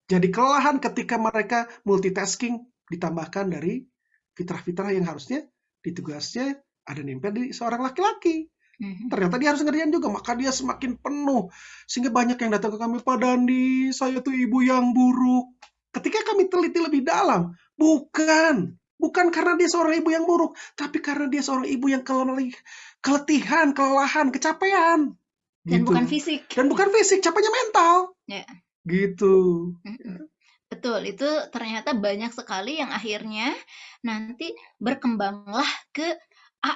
Jadi kelelahan ketika mereka multitasking ditambahkan dari fitrah-fitrah yang harusnya di tugasnya ada nempel di seorang laki-laki. Ternyata dia harus ngerjain juga, maka dia semakin penuh. Sehingga banyak yang datang ke kami, Pak Dandi, saya tuh ibu yang buruk. Ketika kami teliti lebih dalam, bukan karena dia seorang ibu yang buruk, tapi karena dia seorang ibu yang keletihan, kelelahan, kecapean. Dan gitu. bukan fisik. Dan bukan fisik, capeknya mental. Ya. Gitu. Betul, itu ternyata banyak sekali yang akhirnya nanti berkembanglah ke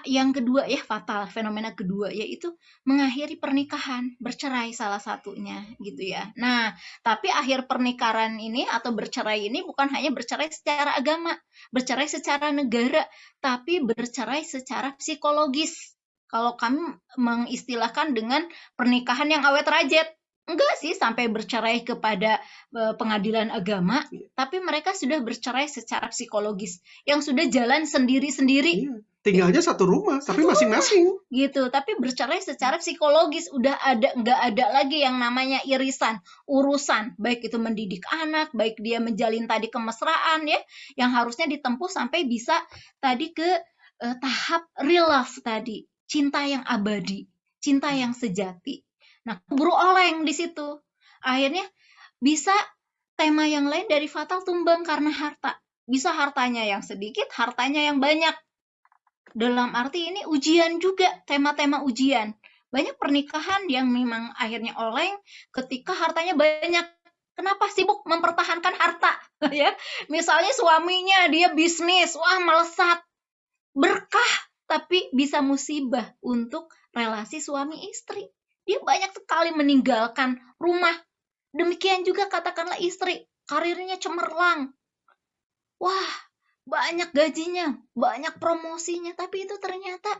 yang kedua ya, fatal, fenomena kedua, yaitu mengakhiri pernikahan, bercerai salah satunya gitu ya. Nah, tapi akhir pernikahan ini atau bercerai ini bukan hanya bercerai secara agama, bercerai secara negara, tapi bercerai secara psikologis. Kalau kami mengistilahkan dengan pernikahan yang awet rajet. Enggak sih sampai bercerai kepada pengadilan agama, tapi mereka sudah bercerai secara psikologis, yang sudah jalan sendiri-sendiri. Iya. Tinggalnya satu rumah, tapi masing-masing. Gitu, tapi bercerai secara psikologis, udah nggak ada lagi yang namanya irisan, urusan, baik itu mendidik anak, baik dia menjalin tadi kemesraan ya, yang harusnya ditempuh sampai bisa tadi ke tahap real love tadi, cinta yang abadi, cinta yang sejati. Nah, keburu oleng di situ. Akhirnya bisa tema yang lain dari fatal tumbang karena harta. Bisa hartanya yang sedikit, hartanya yang banyak. Dalam arti ini ujian juga, tema-tema ujian. Banyak pernikahan yang memang akhirnya oleng ketika hartanya banyak. Kenapa sibuk mempertahankan harta? Ya, misalnya suaminya dia bisnis, wah melesat, berkah, tapi bisa musibah untuk relasi suami istri. Dia banyak sekali meninggalkan rumah. Demikian juga katakanlah istri, karirnya cemerlang. Wah, banyak gajinya, banyak promosinya, tapi itu ternyata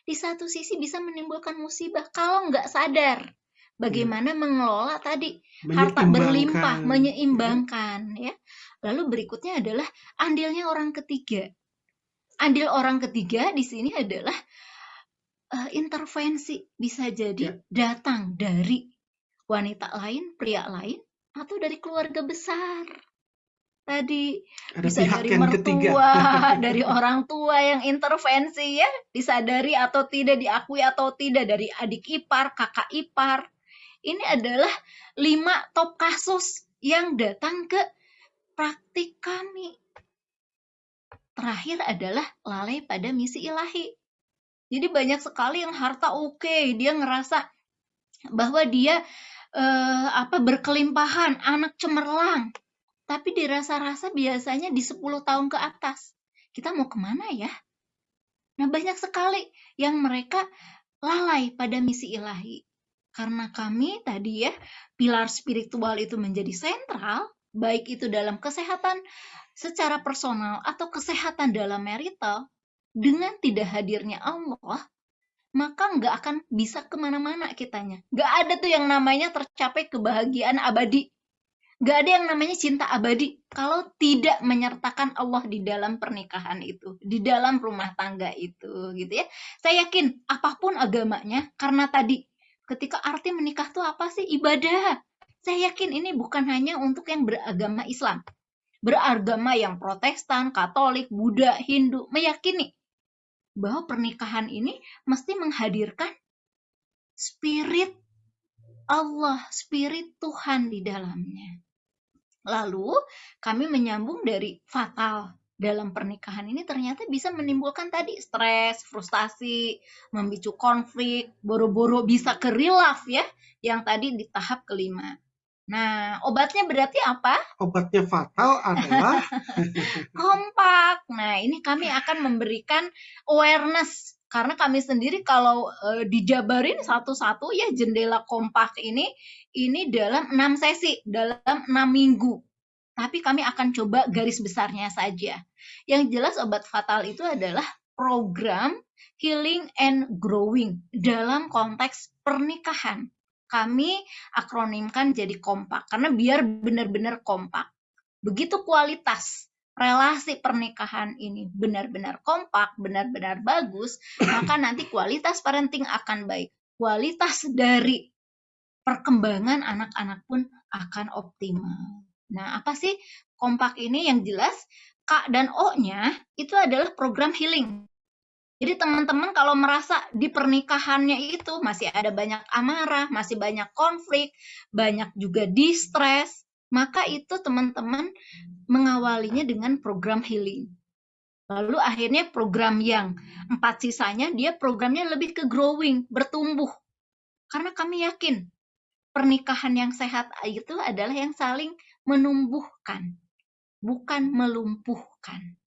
di satu sisi bisa menimbulkan musibah kalau nggak sadar bagaimana mengelola tadi harta berlimpah, menyeimbangkan ya. Lalu berikutnya adalah andilnya orang ketiga. Andil orang ketiga di sini adalah intervensi, bisa jadi datang dari wanita lain, pria lain, atau dari keluarga besar. Tadi Ada bisa pihak dari yang ketiga. mertua, dari orang tua yang intervensi ya, disadari atau tidak, diakui atau tidak, dari adik ipar, kakak ipar. Ini adalah 5 top kasus yang datang ke praktik kami. Terakhir adalah lalai pada misi ilahi. Jadi banyak sekali yang harta oke, dia ngerasa bahwa dia berkelimpahan, anak cemerlang. Tapi dirasa-rasa biasanya di 10 tahun ke atas. Kita mau kemana ya? Nah, banyak sekali yang mereka lalai pada misi ilahi. Karena kami tadi ya, pilar spiritual itu menjadi sentral, baik itu dalam kesehatan secara personal atau kesehatan dalam marital, dengan tidak hadirnya Allah, maka nggak akan bisa kemana-mana kitanya. Nggak ada tuh yang namanya tercapai kebahagiaan abadi. Nggak ada yang namanya cinta abadi kalau tidak menyertakan Allah di dalam pernikahan itu, di dalam rumah tangga itu, gitu ya. Saya yakin apapun agamanya, karena tadi ketika arti menikah tuh apa sih? Ibadah. Saya yakin ini bukan hanya untuk yang beragama Islam. Beragama yang Protestan, Katolik, Buddha, Hindu meyakini bahwa pernikahan ini mesti menghadirkan spirit Allah, spirit Tuhan di dalamnya. Lalu kami menyambung dari fatal dalam pernikahan ini ternyata bisa menimbulkan tadi stres, frustasi, memicu konflik, boro-boro bisa ke rilaf ya, yang tadi di tahap kelima. Nah, obatnya berarti apa? Obatnya fatal adalah Kompak. Nah, ini kami akan memberikan awareness karena kami sendiri kalau dijabarin satu-satu ya jendela kompak ini dalam 6 sesi, dalam 6 minggu. Tapi kami akan coba garis besarnya saja. Yang jelas obat fatal itu adalah program healing and growing dalam konteks pernikahan. Kami akronimkan jadi kompak karena biar benar-benar kompak. Begitu kualitas relasi pernikahan ini benar-benar kompak, benar-benar bagus, maka nanti kualitas parenting akan baik. Kualitas dari perkembangan anak-anak pun akan optimal. Nah, apa sih kompak ini? Yang jelas K dan O-nya itu adalah program healing. Jadi teman-teman kalau merasa di pernikahannya itu masih ada banyak amarah, masih banyak konflik, banyak juga distress, maka itu teman-teman mengawalinya dengan program healing. Lalu akhirnya program yang 4 sisanya dia programnya lebih ke growing, bertumbuh. Karena kami yakin pernikahan yang sehat itu adalah yang saling menumbuhkan, bukan melumpuhkan.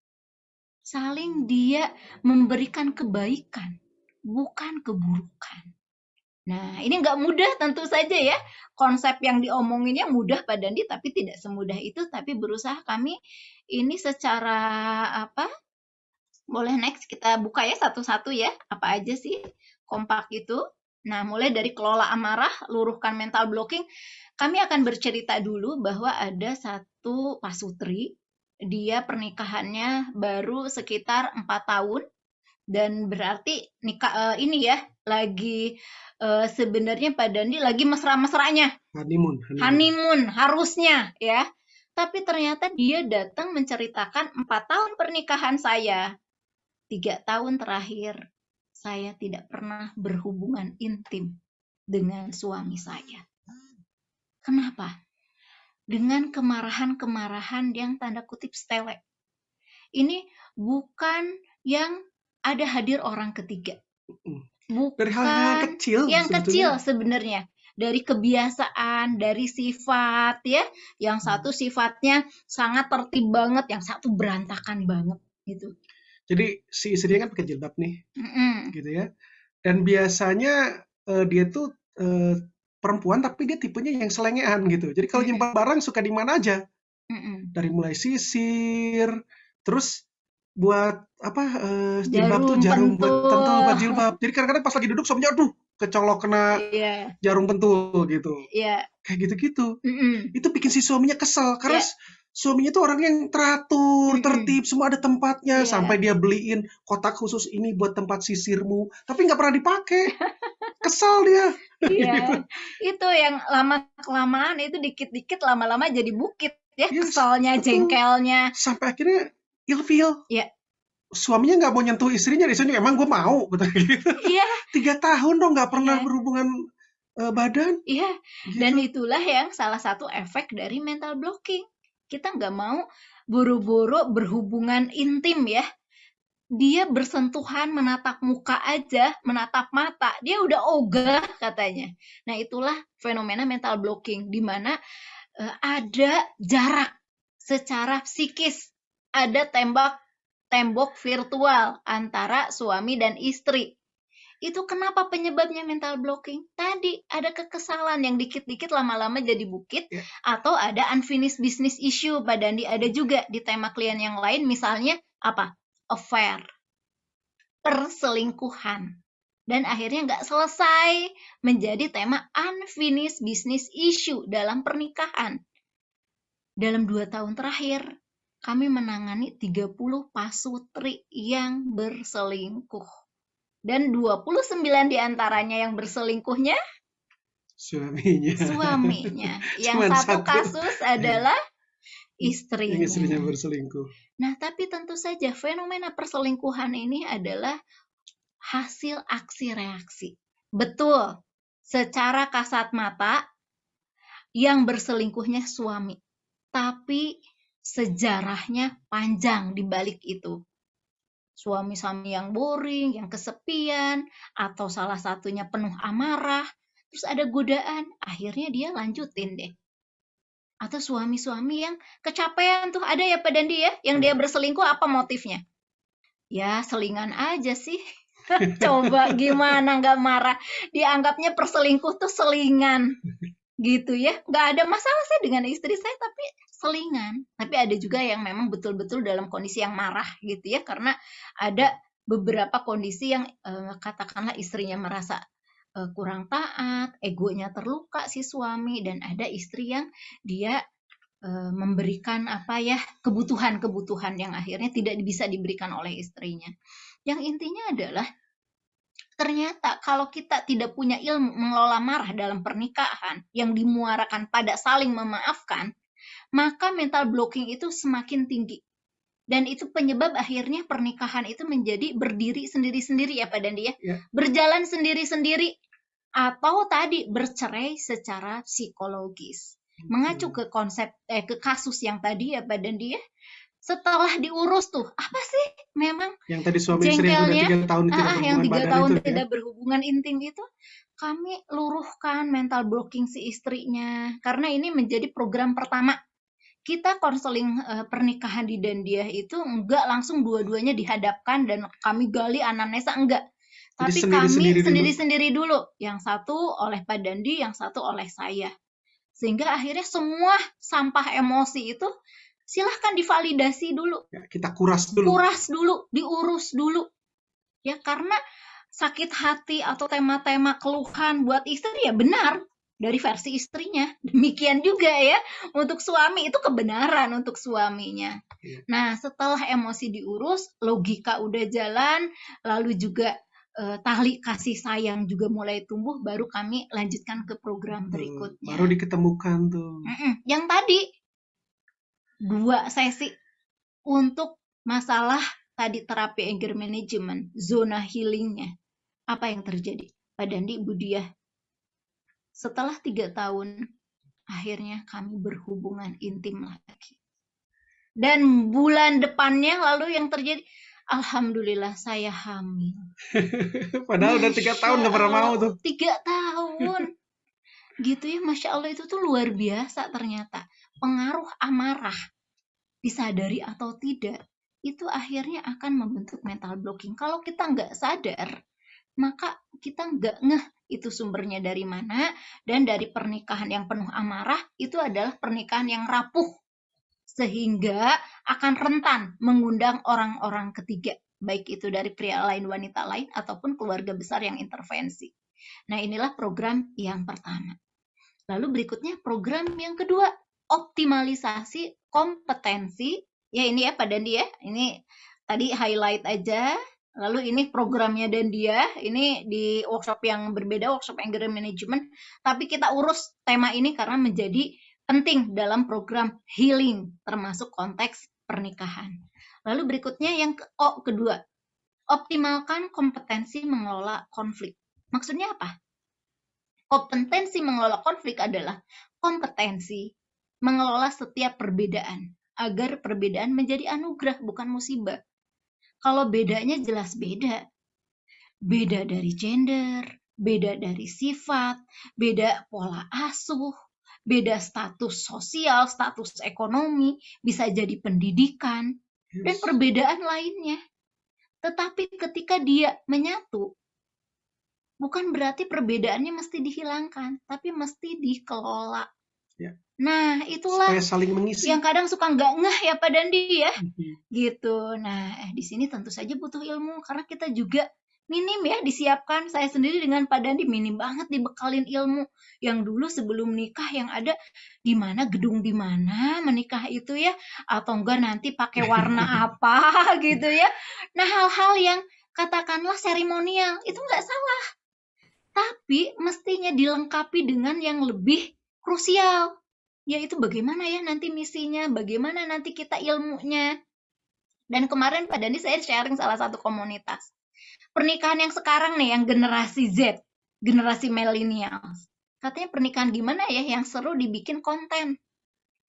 Saling dia memberikan kebaikan, bukan keburukan. Nah, ini nggak mudah tentu saja ya. Konsep yang diomonginnya mudah Pak Dandi, tapi tidak semudah itu. Tapi berusaha kami ini secara apa? Boleh next kita buka ya satu-satu ya. Apa aja sih kompak itu? Nah, mulai dari kelola amarah, luruhkan mental blocking. Kami akan bercerita dulu bahwa ada satu pasutri, dia pernikahannya baru sekitar 4 tahun dan berarti nikah ini ya lagi sebenarnya Pak Dandi lagi mesra-mesranya honeymoon harusnya ya, tapi ternyata dia datang menceritakan 4 tahun pernikahan saya, 3 tahun terakhir saya tidak pernah berhubungan intim dengan suami saya. Kenapa? Dengan kemarahan-kemarahan yang tanda kutip sepele. Ini bukan yang ada hadir orang ketiga. Bukan dari hal-hal kecil yang kecil sebenarnya. Dari kebiasaan, dari sifat ya. Yang satu sifatnya sangat tertib banget, yang satu berantakan banget gitu. Jadi si istrinya kan pakai jilbab nih, gitu ya. Dan biasanya dia tuh perempuan tapi dia tipenya yang selengean gitu. Jadi kalau nyimpan barang suka di mana aja. Dari mulai sisir, terus buat apa jilbab tuh jarum buat pentul buat jilbab. Jadi kadang-kadang pas lagi duduk suaminya aduh kecolok kena jarum pentul gitu. Kayak gitu-gitu. Itu bikin si suaminya kesel karena suaminya tuh orang yang teratur, tertib, semua ada tempatnya. Sampai dia beliin kotak khusus ini buat tempat sisirmu, tapi nggak pernah dipakai. kesal dia. Iya, itu yang lama-kelamaan itu dikit-dikit lama-lama jadi bukit ya, Yes, kesalnya, betul. jengkelnya. Sampai akhirnya ilfeel. Ya, Suaminya nggak mau nyentuh istrinya di sini, emang gue mau, gitu. iya, 3 tahun dong nggak pernah iya, berhubungan badan, iya. Dan gitu. itulah yang salah satu efek dari mental blocking. Kita nggak mau buru-buru berhubungan intim ya. Dia bersentuhan, menatap muka aja, menatap mata, dia udah ogah katanya. Nah, itulah fenomena mental blocking, di mana ada jarak secara psikis, ada tembok virtual antara suami dan istri. Itu kenapa penyebabnya mental blocking? Tadi ada kekesalan yang dikit-dikit lama-lama jadi bukit, Ya. atau ada unfinished business issue. Pak Dandi, ada juga di tema klien yang lain, misalnya apa? Affair, perselingkuhan. Dan akhirnya nggak selesai menjadi tema unfinished business issue dalam pernikahan. Dalam 2 tahun terakhir, kami menangani 30 pasutri yang berselingkuh. Dan 29 diantaranya yang berselingkuhnya suaminya. Yang Cuman satu satu. kasus adalah Yang istrinya istrinya. berselingkuh. Nah, tapi tentu saja fenomena perselingkuhan ini adalah hasil aksi reaksi. Betul, secara kasat mata yang berselingkuhnya suami. Tapi sejarahnya panjang di balik itu. Suami-suami yang boring, yang kesepian, atau salah satunya penuh amarah, terus ada godaan, akhirnya dia lanjutin deh. Atau suami-suami yang kecapean tuh, ada ya Pak Dandi ya, yang dia berselingkuh, apa motifnya? Ya selingan aja sih. Coba gimana nggak marah? Dianggapnya perselingkuh tuh selingan. Gitu ya, nggak ada masalah saya dengan istri saya, tapi selingan. Tapi ada juga yang memang betul-betul dalam kondisi yang marah gitu ya, karena ada beberapa kondisi yang katakanlah istrinya merasa kurang taat, egonya terluka si suami, dan ada istri yang dia memberikan apa ya, kebutuhan-kebutuhan yang akhirnya tidak bisa diberikan oleh istrinya. Yang intinya adalah ternyata kalau kita tidak punya ilmu mengelola marah dalam pernikahan yang dimuarakan pada saling memaafkan, maka mental blocking itu semakin tinggi. Dan itu penyebab akhirnya pernikahan itu menjadi berdiri sendiri-sendiri ya Pak Dandi ya. Ya. Berjalan sendiri-sendiri, atau tadi bercerai secara psikologis. Mengacu ke konsep ke kasus yang tadi ya Pak Dandi ya. Setelah diurus tuh, apa sih memang Yang tadi suami istri yang udah 3 tahun tidak yang 3 berhubungan tahun badan itu tidak berhubungan intim itu, kami luruhkan mental blocking si istrinya. Karena ini menjadi program pertama. Kita konseling pernikahan di Dandiah itu enggak langsung dua-duanya dihadapkan dan kami gali anamnesa, enggak. Jadi Tapi kami sendiri-sendiri sendiri-sendiri dulu. Yang satu oleh Pak Dandi, yang satu oleh saya. Sehingga akhirnya semua sampah emosi itu silahkan divalidasi dulu. Ya, kita kuras dulu. Kuras dulu, diurus dulu. Ya, karena sakit hati atau tema-tema keluhan buat istri ya benar dari versi istrinya. Demikian juga ya untuk suami, itu kebenaran untuk suaminya. Ya. Nah, setelah emosi diurus, logika udah jalan, lalu juga tali kasih sayang juga mulai tumbuh, baru kami lanjutkan ke program berikutnya. Baru diketemukan tuh. Yang tadi 2 sesi untuk masalah tadi terapi anger management, zona healingnya. Apa yang terjadi? Pak Dandi, Bu Diah, setelah 3 tahun, akhirnya kami berhubungan intim lagi. Dan bulan depannya lalu yang terjadi, alhamdulillah saya hamil. Padahal udah 3 tahun gak pernah mau tuh. 3 tahun. Gitu ya, Masya Allah, itu tuh luar biasa ternyata. Pengaruh amarah, disadari atau tidak, itu akhirnya akan membentuk mental blocking. Kalau kita nggak sadar, maka kita nggak ngeh itu sumbernya dari mana, dan dari pernikahan yang penuh amarah, itu adalah pernikahan yang rapuh, sehingga akan rentan mengundang orang-orang ketiga, baik itu dari pria lain, wanita lain, ataupun keluarga besar yang intervensi. Nah, inilah program yang pertama. Lalu berikutnya program yang kedua, optimalisasi kompetensi. Ya ini ya Pak Dandi ya, ini tadi highlight aja Lalu ini programnya dan dia, ini di workshop yang berbeda, workshop anger management, tapi kita urus tema ini karena menjadi penting dalam program healing, termasuk konteks pernikahan. Lalu berikutnya yang kedua, optimalkan kompetensi mengelola konflik. Maksudnya apa? Kompetensi mengelola konflik adalah kompetensi mengelola setiap perbedaan agar perbedaan menjadi anugerah bukan musibah. Kalau bedanya jelas beda. Beda dari gender, beda dari sifat, beda pola asuh, beda status sosial, status ekonomi, bisa jadi pendidikan, dan perbedaan lainnya. Tetapi ketika dia menyatu, bukan berarti perbedaannya mesti dihilangkan, tapi mesti dikelola. Ya. Nah, itulah Supaya saling mengisi. yang kadang suka nggak ngeh ya Pak Dandi ya. Gitu. Nah, di sini tentu saja butuh ilmu karena kita juga minim ya disiapkan. Saya sendiri dengan Pak Dandi minim banget dibekalin ilmu. Yang dulu sebelum nikah yang ada di mana gedung di mana menikah itu ya, atau enggak nanti pakai warna apa gitu ya. Nah, hal-hal yang katakanlah seremonial itu nggak salah. Tapi mestinya dilengkapi dengan yang lebih krusial, yaitu bagaimana ya nanti misinya, bagaimana nanti kita ilmunya. Dan kemarin Pak Dandi saya sharing salah satu komunitas. Pernikahan yang sekarang nih, yang generasi Z, generasi millennials. Katanya pernikahan gimana ya yang seru dibikin konten.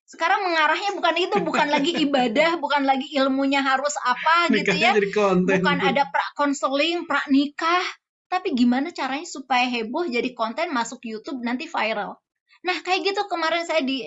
Sekarang mengarahnya bukan itu, bukan lagi ibadah, bukan lagi ilmunya harus apa gitu ya. Jadi konten. Bukan ada pra-konseling, pra-nikah. Tapi gimana caranya supaya heboh jadi konten masuk YouTube nanti viral. Nah kayak gitu kemarin saya di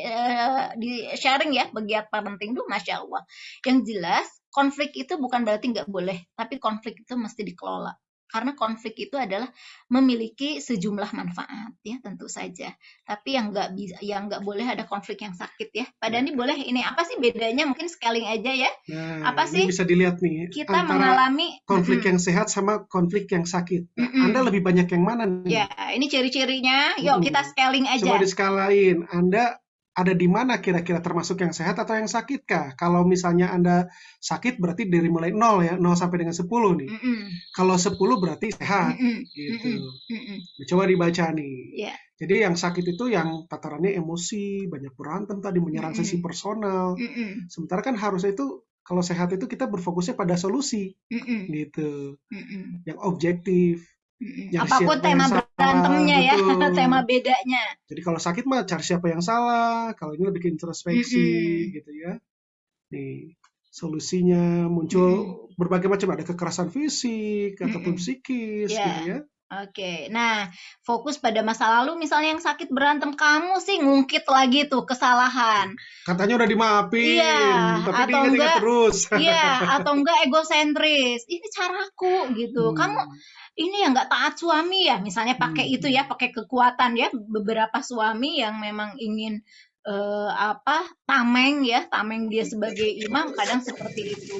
sharing ya Pegiat Parenting tuh Masya Allah. Yang jelas konflik itu bukan berarti nggak boleh, tapi konflik itu mesti dikelola. Karena konflik itu adalah memiliki sejumlah manfaat ya tentu saja. Tapi yang nggak boleh ada konflik yang sakit ya. Pak Dandi boleh ini apa sih bedanya mungkin scaling aja ya? Nah, apa sih? Ini bisa dilihat nih Kita antara mengalami konflik yang sehat sama konflik yang sakit. Nah, Anda lebih banyak yang mana nih? Ya, ini ciri-cirinya. Yuk kita scaling aja. Coba diskalain. Anda ada di mana kira-kira termasuk yang sehat atau yang sakit kah? Kalau misalnya Anda sakit berarti dari mulai 0 ya, 0 sampai dengan 10 nih. Kalau 10 berarti sehat gitu. Coba dibaca nih. Yeah. Jadi yang sakit itu yang tatarannya emosi, banyak berantem tadi, menyerang sisi personal. Sementara kan harusnya itu kalau sehat itu kita berfokusnya pada solusi gitu. Yang objektif. Apapun tema berantemnya ya, tema bedanya. Jadi kalau sakit mah cari siapa yang salah, kalau ini lebih ke introspeksi gitu ya. Nih, solusinya muncul berbagai macam, ada kekerasan fisik ataupun psikis gitu ya. Oke, nah fokus pada masa lalu misalnya yang sakit berantem, kamu sih ngungkit lagi tuh kesalahan. Katanya udah dimaafin, tapi atau diingat terus. Iya, atau enggak egosentris. Ini caraku gitu. Kamu ini yang nggak taat suami ya, misalnya pakai itu ya, pakai kekuatan ya. Beberapa suami yang memang ingin tameng dia sebagai imam kadang seperti itu.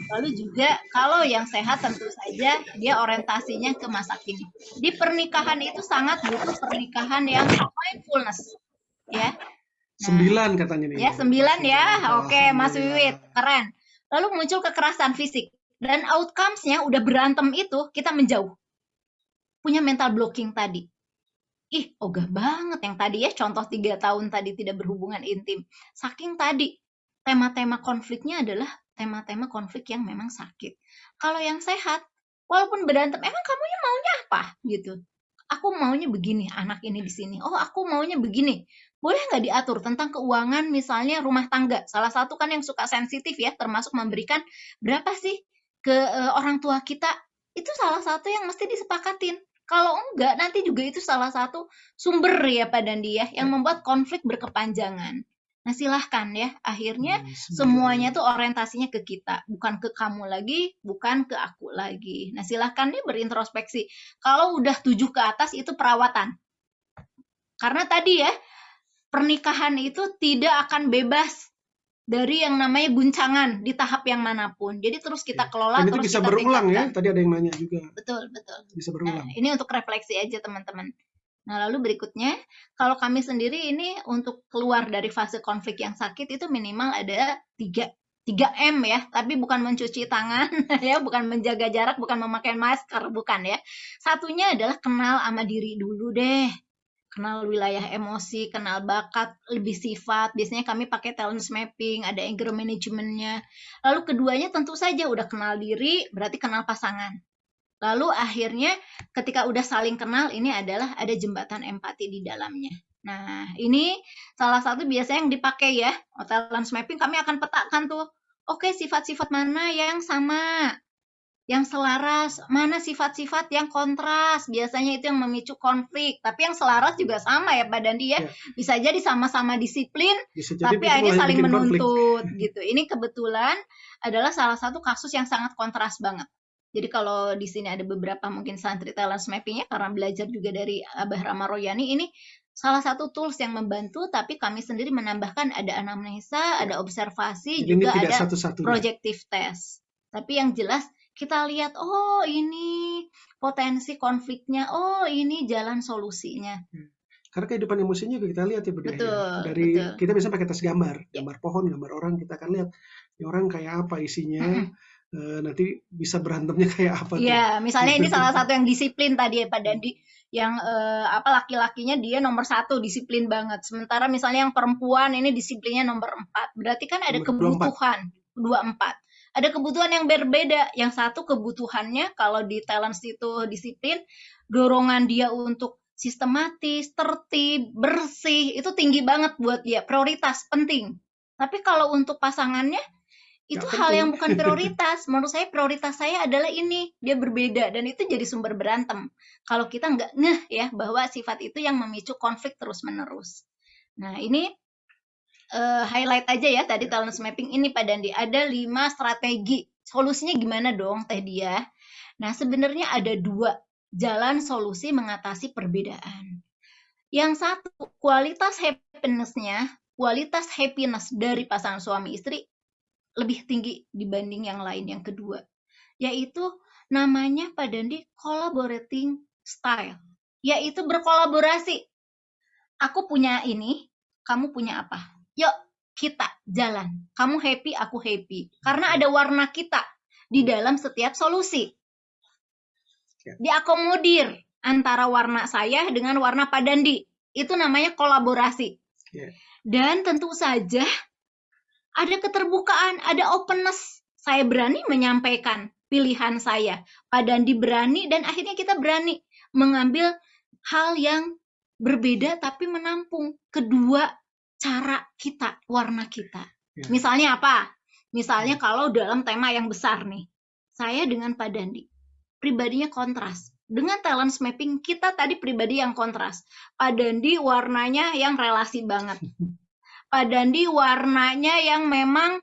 Lalu juga kalau yang sehat tentu saja dia orientasinya ke masa kini. Di pernikahan itu sangat butuh pernikahan yang mindfulness ya. 9 katanya nih. Ya 9 ya. Oke, Mas Wiwit, keren. Lalu muncul kekerasan fisik dan outcomes-nya udah berantem itu kita menjauh. Punya mental blocking tadi. Ogah banget yang tadi ya, contoh 3 tahun tadi tidak berhubungan intim. Saking tadi, tema-tema konfliknya adalah tema-tema konflik yang memang sakit. Kalau yang sehat, walaupun berantem, emang kamunya maunya apa? Gitu. Aku maunya begini, anak ini di sini. Oh, aku maunya begini. Boleh nggak diatur tentang keuangan, misalnya rumah tangga? Salah satu kan yang suka sensitif ya, termasuk memberikan berapa sih ke orang tua kita. Itu salah satu yang mesti disepakatin. Kalau enggak, nanti juga itu salah satu sumber ya Pak Dandi ya, yang membuat konflik berkepanjangan. Nah silahkan ya, akhirnya semuanya tuh orientasinya ke kita, bukan ke kamu lagi, bukan ke aku lagi. Nah silahkan nih berintrospeksi. Kalau udah 7 ke atas itu perawatan. Karena tadi ya, pernikahan itu tidak akan bebas dari yang namanya guncangan di tahap yang manapun. Jadi terus kita kelola. Dan itu terus bisa kita berulang tingkatkan. Ya, tadi ada yang nanya juga. Betul. Bisa berulang. Nah, ini untuk refleksi aja teman-teman. Nah, lalu berikutnya, kalau kami sendiri ini untuk keluar dari fase konflik yang sakit itu minimal ada 3 3M ya, tapi bukan mencuci tangan ya, bukan menjaga jarak, bukan memakai masker, bukan ya. Satunya adalah kenal sama diri dulu deh. Kenal wilayah emosi, kenal bakat, lebih sifat. Biasanya kami pakai talent mapping, ada anger management-nya. Lalu keduanya tentu saja udah kenal diri, berarti kenal pasangan. Lalu akhirnya ketika udah saling kenal, ini adalah ada jembatan empati di dalamnya. Nah, ini salah satu biasanya yang dipakai ya. Talent mapping kami akan petakan tuh. Oke, sifat-sifat mana yang sama, yang selaras, mana sifat-sifat yang kontras. Biasanya itu yang memicu konflik. Tapi yang selaras juga sama ya Pak Dandi ya. Ya. Bisa jadi sama-sama disiplin, Bisa jadi tapi itu akhirnya malah saling bikin konflik. menuntut gitu. Ini kebetulan adalah salah satu kasus yang sangat kontras banget. Jadi kalau di sini ada beberapa mungkin santri talent mapping ya, karena belajar juga dari Abah Rama Royani, ini salah satu tools yang membantu, tapi kami sendiri menambahkan ada anamnesa, ada observasi, Jadi ini juga tidak ada satu-satunya. projective test. Tapi yang jelas kita lihat, oh ini potensi konfliknya, oh ini jalan solusinya. Karena kehidupan emosinya juga kita lihat ya, Bunda. Betul, Dari betul. kita bisa pakai tes gambar, Ya. gambar pohon, gambar orang, kita akan lihat ini orang kayak apa isinya. Mm-mm. Nanti bisa berantemnya kayak apa tuh. Iya, misalnya ini salah satu yang disiplin tadi ya Pak Dandi, yang laki-lakinya dia nomor 1 disiplin banget. Sementara misalnya yang perempuan ini disiplinnya nomor 4. Berarti kan ada Nomor 24. kebutuhan 24. Ada kebutuhan yang berbeda. Yang satu kebutuhannya kalau di talent itu disiplin, dorongan dia untuk sistematis, tertib, bersih, itu tinggi banget buat dia, prioritas penting. Tapi kalau untuk pasangannya itu Nggak hal penting. yang bukan prioritas. Menurut saya prioritas saya adalah ini, dia berbeda, dan itu jadi sumber berantem. Kalau kita nggak ngeh ya bahwa sifat itu yang memicu konflik terus-menerus. Nah ini highlight aja ya tadi talent mapping ini Pak Dandi. Ada 5 strategi. Solusinya gimana dong Teh Dia? Nah sebenarnya ada 2 jalan solusi mengatasi perbedaan. Yang satu, kualitas happiness dari pasangan suami istri lebih tinggi dibanding yang lain. Yang kedua, yaitu namanya Pak Dandi collaborating style, yaitu berkolaborasi. Aku punya ini, kamu punya apa? Yuk kita jalan. Kamu happy, aku happy. Karena ada warna kita di dalam setiap solusi. Diakomodir antara warna saya dengan warna Pak Dandi. Itu namanya kolaborasi. Dan tentu saja ada keterbukaan, ada openness. Saya berani menyampaikan pilihan saya. Pak Dandi berani, dan akhirnya kita berani mengambil hal yang berbeda tapi menampung kedua cara kita, warna kita. Misalnya apa? Misalnya kalau dalam tema yang besar nih, saya dengan Pak Dandi pribadinya kontras. Dengan talent mapping kita tadi pribadi yang kontras. Pak Dandi warnanya yang relasi banget. Pak Dandi warnanya yang memang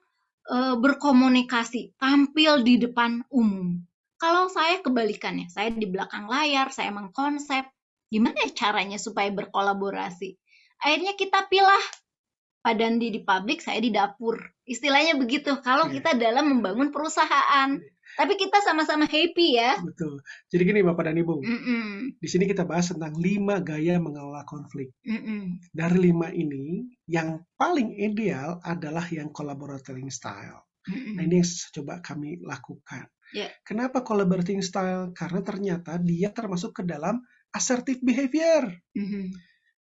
berkomunikasi, tampil di depan umum. Kalau saya kebalikannya, saya di belakang layar, saya mengkonsep. Gimana caranya supaya berkolaborasi? Akhirnya kita pilih Pak Dandi di publik, saya di dapur. Istilahnya begitu, kalau kita dalam membangun perusahaan. Tapi kita sama-sama happy ya. Betul. Jadi gini Bapak dan Ibu, di sini kita bahas tentang 5 gaya mengelola konflik. Dari 5 ini, yang paling ideal adalah yang collaborating style. Nah ini yang coba kami lakukan. Kenapa collaborating style? Karena ternyata dia termasuk ke dalam assertive behavior.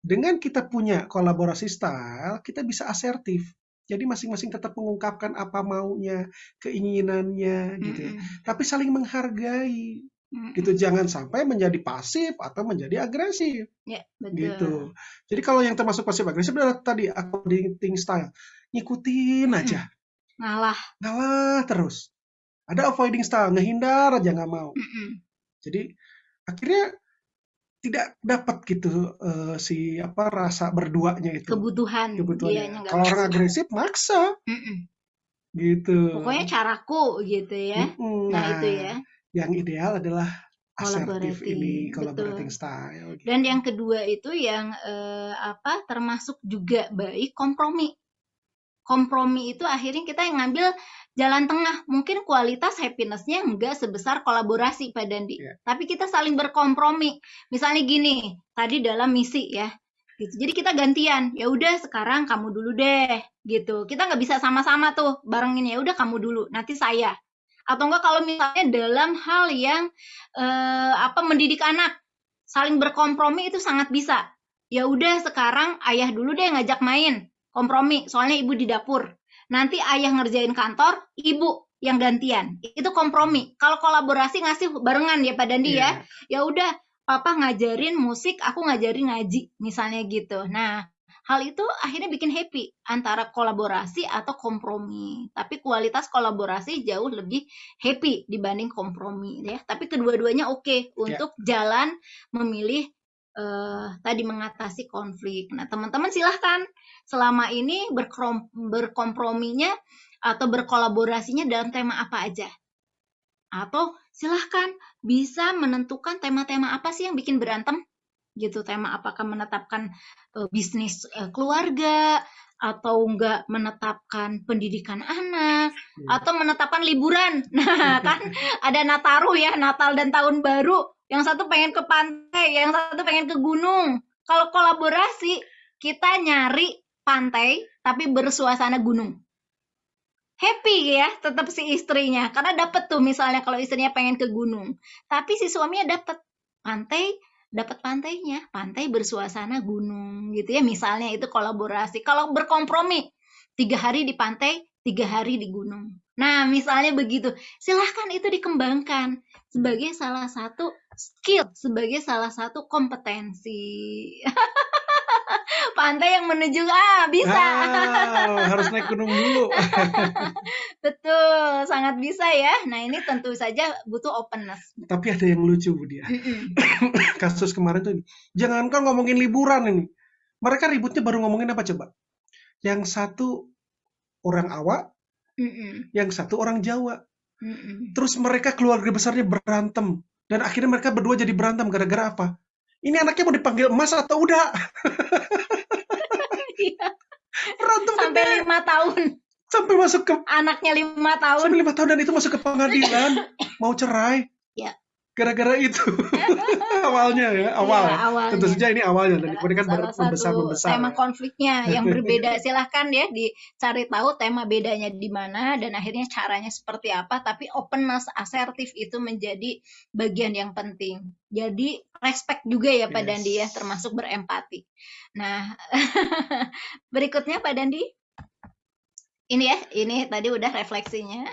Dengan kita punya kolaborasi style, kita bisa asertif. Jadi masing-masing tetap mengungkapkan apa maunya, keinginannya, gitu ya. Tapi saling menghargai, gitu. Jangan sampai menjadi pasif atau menjadi agresif, gitu. Jadi kalau yang termasuk pasif agresif adalah tadi accommodating style, ngikutin aja, ngalah terus. Ada avoiding style, ngehindar aja nggak mau. Jadi akhirnya tidak dapat gitu rasa berduanya itu. Kebutuhannya. Kalau orang agresif maksa. Gitu. Pokoknya caraku gitu ya. Nah itu ya. Yang ideal adalah asertif ini, collaborating style. Gitu. Dan yang kedua itu yang termasuk juga baik kompromi. Kompromi itu akhirnya kita yang ngambil jalan tengah. Mungkin kualitas happiness-nya enggak sebesar kolaborasi Pak Dandi. Tapi kita saling berkompromi. Misalnya gini, tadi dalam misi ya. gitu. Jadi kita gantian, ya udah sekarang kamu dulu deh, gitu. Kita nggak bisa sama-sama tuh barengin, ya udah kamu dulu, nanti saya. Atau enggak kalau misalnya dalam hal yang mendidik anak, saling berkompromi itu sangat bisa. Ya udah sekarang ayah dulu deh ngajak main, kompromi, soalnya ibu di dapur. Nanti ayah ngerjain kantor, ibu yang gantian. Itu kompromi. Kalau kolaborasi ngasih barengan ya Pak Dandi ya. Ya udah papa ngajarin musik, aku ngajarin ngaji, misalnya gitu. Nah, hal itu akhirnya bikin happy antara kolaborasi atau kompromi. Tapi kualitas kolaborasi jauh lebih happy dibanding kompromi ya. Tapi kedua-duanya oke untuk jalan memilih tadi mengatasi konflik. Nah, teman-teman silahkan selama ini berkomprominya atau berkolaborasinya dalam tema apa aja. Atau silahkan bisa menentukan tema-tema apa sih yang bikin berantem gitu. Tema apakah menetapkan bisnis keluarga, atau enggak menetapkan pendidikan anak, atau menetapkan liburan. Nah, kan ada Nataru ya, Natal dan Tahun Baru. Yang satu pengen ke pantai, yang satu pengen ke gunung. Kalau kolaborasi, kita nyari pantai tapi bersuasana gunung. Happy ya, tetap si istrinya. Karena dapet tuh misalnya kalau istrinya pengen ke gunung. Tapi si suaminya dapet pantai, dapat pantainya, pantai bersuasana gunung gitu ya, misalnya itu kolaborasi. Kalau berkompromi 3 hari di pantai, 3 hari di gunung, nah misalnya begitu, silahkan itu dikembangkan sebagai salah satu skill, sebagai salah satu kompetensi. Pantai yang menuju bisa. Harus naik gunung dulu. Betul, sangat bisa ya. Nah, ini tentu saja butuh openness. Tapi ada yang lucu, Bu Dia. Kasus kemarin tuh, jangankan ngomongin liburan ini. Mereka ributnya baru ngomongin apa coba? Yang satu orang Awak, yang satu orang Jawa. Terus mereka keluarga besarnya berantem. Dan akhirnya mereka berdua jadi berantem gara-gara apa? Ini anaknya mau dipanggil emas atau udah? Berantem sampai 5 tahun. Sampai masuk ke anaknya 5 tahun. Sampai 5 tahun dan itu masuk ke pengadilan, mau cerai. Ya. Gara-gara itu. Awalnya ya, awalnya. Tentu saja ini awalnya, dan kemudian kan membesar. Tema konfliknya yang berbeda, silahkan ya dicari tahu tema bedanya di mana dan akhirnya caranya seperti apa. Tapi openness, asertif itu menjadi bagian yang penting. Jadi respect juga ya Pak Dandi ya, termasuk berempati. Nah, berikutnya Pak Dandi. Ini tadi udah refleksinya.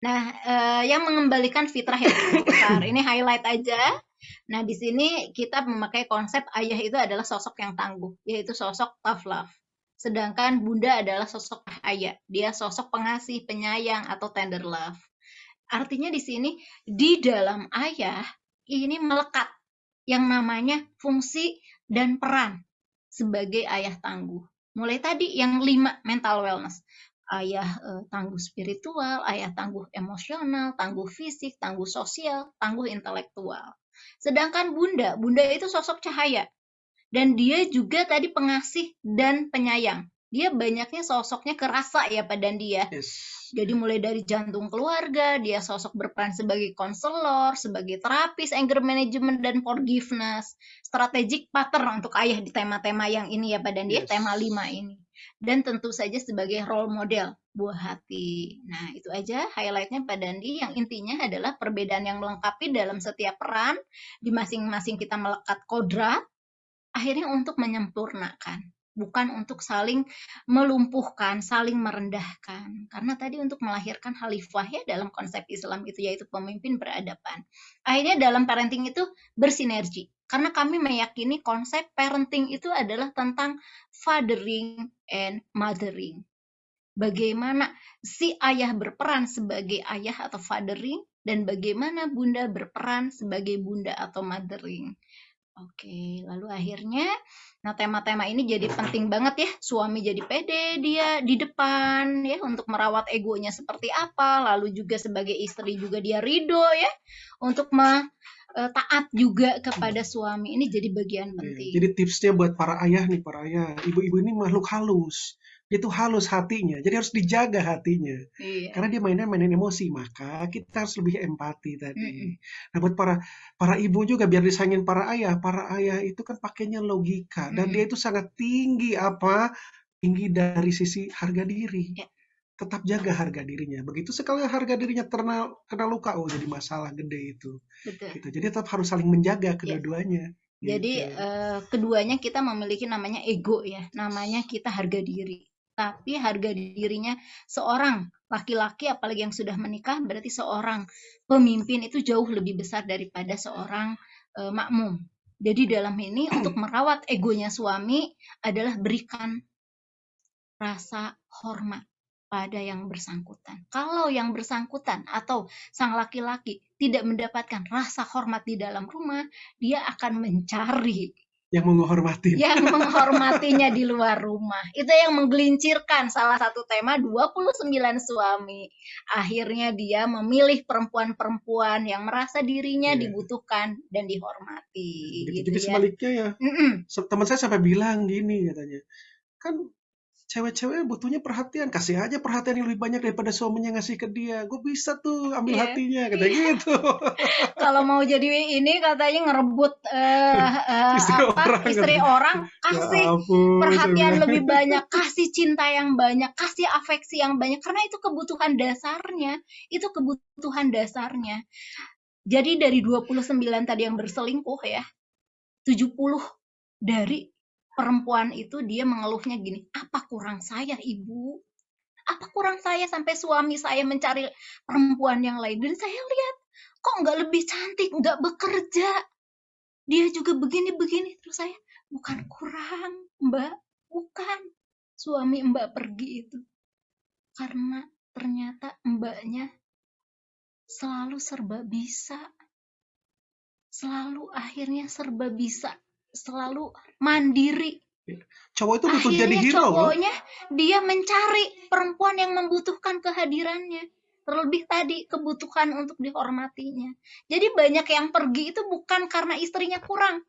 Nah, yang mengembalikan fitrah yang besar. Ini highlight aja. Nah, di sini kita memakai konsep ayah itu adalah sosok yang tangguh, yaitu sosok tough love. Sedangkan bunda adalah sosok ayah. Dia sosok pengasih, penyayang, atau tender love. Artinya di sini, di dalam ayah, ini melekat yang namanya fungsi dan peran sebagai ayah tangguh. Mulai tadi yang 5 mental wellness. Ayah tangguh spiritual, ayah tangguh emosional, tangguh fisik, tangguh sosial, tangguh intelektual. Sedangkan bunda itu sosok cahaya. Dan dia juga tadi pengasih dan penyayang. Dia banyaknya sosoknya kerasa ya Pak Dandi ya. Jadi mulai dari jantung keluarga, dia sosok berperan sebagai konselor, sebagai terapis, anger management, dan forgiveness. Strategic partner untuk ayah di tema-tema yang ini ya Pak Dandi ya, tema 5 ini. Dan tentu saja sebagai role model buah hati. Nah, itu aja highlightnya Pak Dandi, yang intinya adalah perbedaan yang melengkapi dalam setiap peran, di masing-masing kita melekat kodrat, akhirnya untuk menyempurnakan, bukan untuk saling melumpuhkan, saling merendahkan. Karena tadi untuk melahirkan khalifah ya dalam konsep Islam itu, yaitu pemimpin beradaban. Akhirnya dalam parenting itu bersinergi. Karena kami meyakini konsep parenting itu adalah tentang fathering and mothering. Bagaimana si ayah berperan sebagai ayah atau fathering, dan bagaimana bunda berperan sebagai bunda atau mothering. Oke, lalu akhirnya, nah tema-tema ini jadi penting banget ya. Suami jadi pede dia di depan ya untuk merawat egonya seperti apa. Lalu juga sebagai istri juga dia ridho ya untuk taat juga kepada suami. Ini jadi bagian penting. Jadi tipsnya buat para ayah nih, para ayah, ibu-ibu ini makhluk halus. Dia tuh halus hatinya, jadi harus dijaga hatinya. Iya. Karena dia mainin emosi, maka kita harus lebih empati tadi. Mm-mm. Nah, buat para ibu juga biar disayangin para ayah itu kan pakainya logika dan dia Mm-mm. itu sangat tinggi tinggi dari sisi harga diri. Ya, Tetap jaga harga dirinya. Begitu sekali harga dirinya kena luka, oh jadi masalah gede itu. betul. Gitu. Jadi tetap harus saling menjaga Ya. kedua-duanya. Jadi Gitu. keduanya kita memiliki namanya ego ya, namanya kita harga diri. Tapi harga dirinya seorang laki-laki apalagi yang sudah menikah berarti seorang pemimpin itu jauh lebih besar daripada seorang makmum. Jadi dalam ini untuk merawat egonya suami adalah berikan rasa hormat pada yang bersangkutan. Kalau yang bersangkutan atau sang laki-laki tidak mendapatkan rasa hormat di dalam rumah, dia akan mencari Yang menghormati. yang menghormatinya di luar rumah. Itu yang menggelincirkan salah satu tema 29 suami. Akhirnya dia memilih perempuan-perempuan yang merasa dirinya Iya. dibutuhkan dan dihormati. Gitu. Gitu Jadi ya. sebaliknya ya, Mm-mm. teman saya sampai bilang gini katanya, kan cewek-cewek butuhnya perhatian, kasih aja perhatian yang lebih banyak daripada suaminya ngasih ke dia. Gue bisa tuh ambil Iya. hatinya, katanya gitu. Kalau mau jadi ini katanya ngerebut istri orang, Ya kasih ampun, perhatian saya bilang. lebih banyak, kasih cinta yang banyak, kasih afeksi yang banyak, karena itu kebutuhan dasarnya. Jadi dari 29 tadi yang berselingkuh ya, 70 dari perempuan itu dia mengeluhnya gini, apa kurang saya ibu? Apa kurang saya sampai suami saya mencari perempuan yang lain? Dan saya lihat, kok nggak lebih cantik, nggak bekerja. Dia juga begini-begini. Terus saya, bukan kurang, Mbak. Bukan. Suami Mbak pergi itu. Karena ternyata Mbaknya selalu serba bisa. Selalu akhirnya serba bisa. Selalu mandiri. Cowok itu butuh jadi Akhirnya hero loh. cowoknya dia mencari perempuan yang membutuhkan kehadirannya. Terlebih tadi kebutuhan untuk dihormatinya. Jadi banyak yang pergi itu bukan karena istrinya kurang.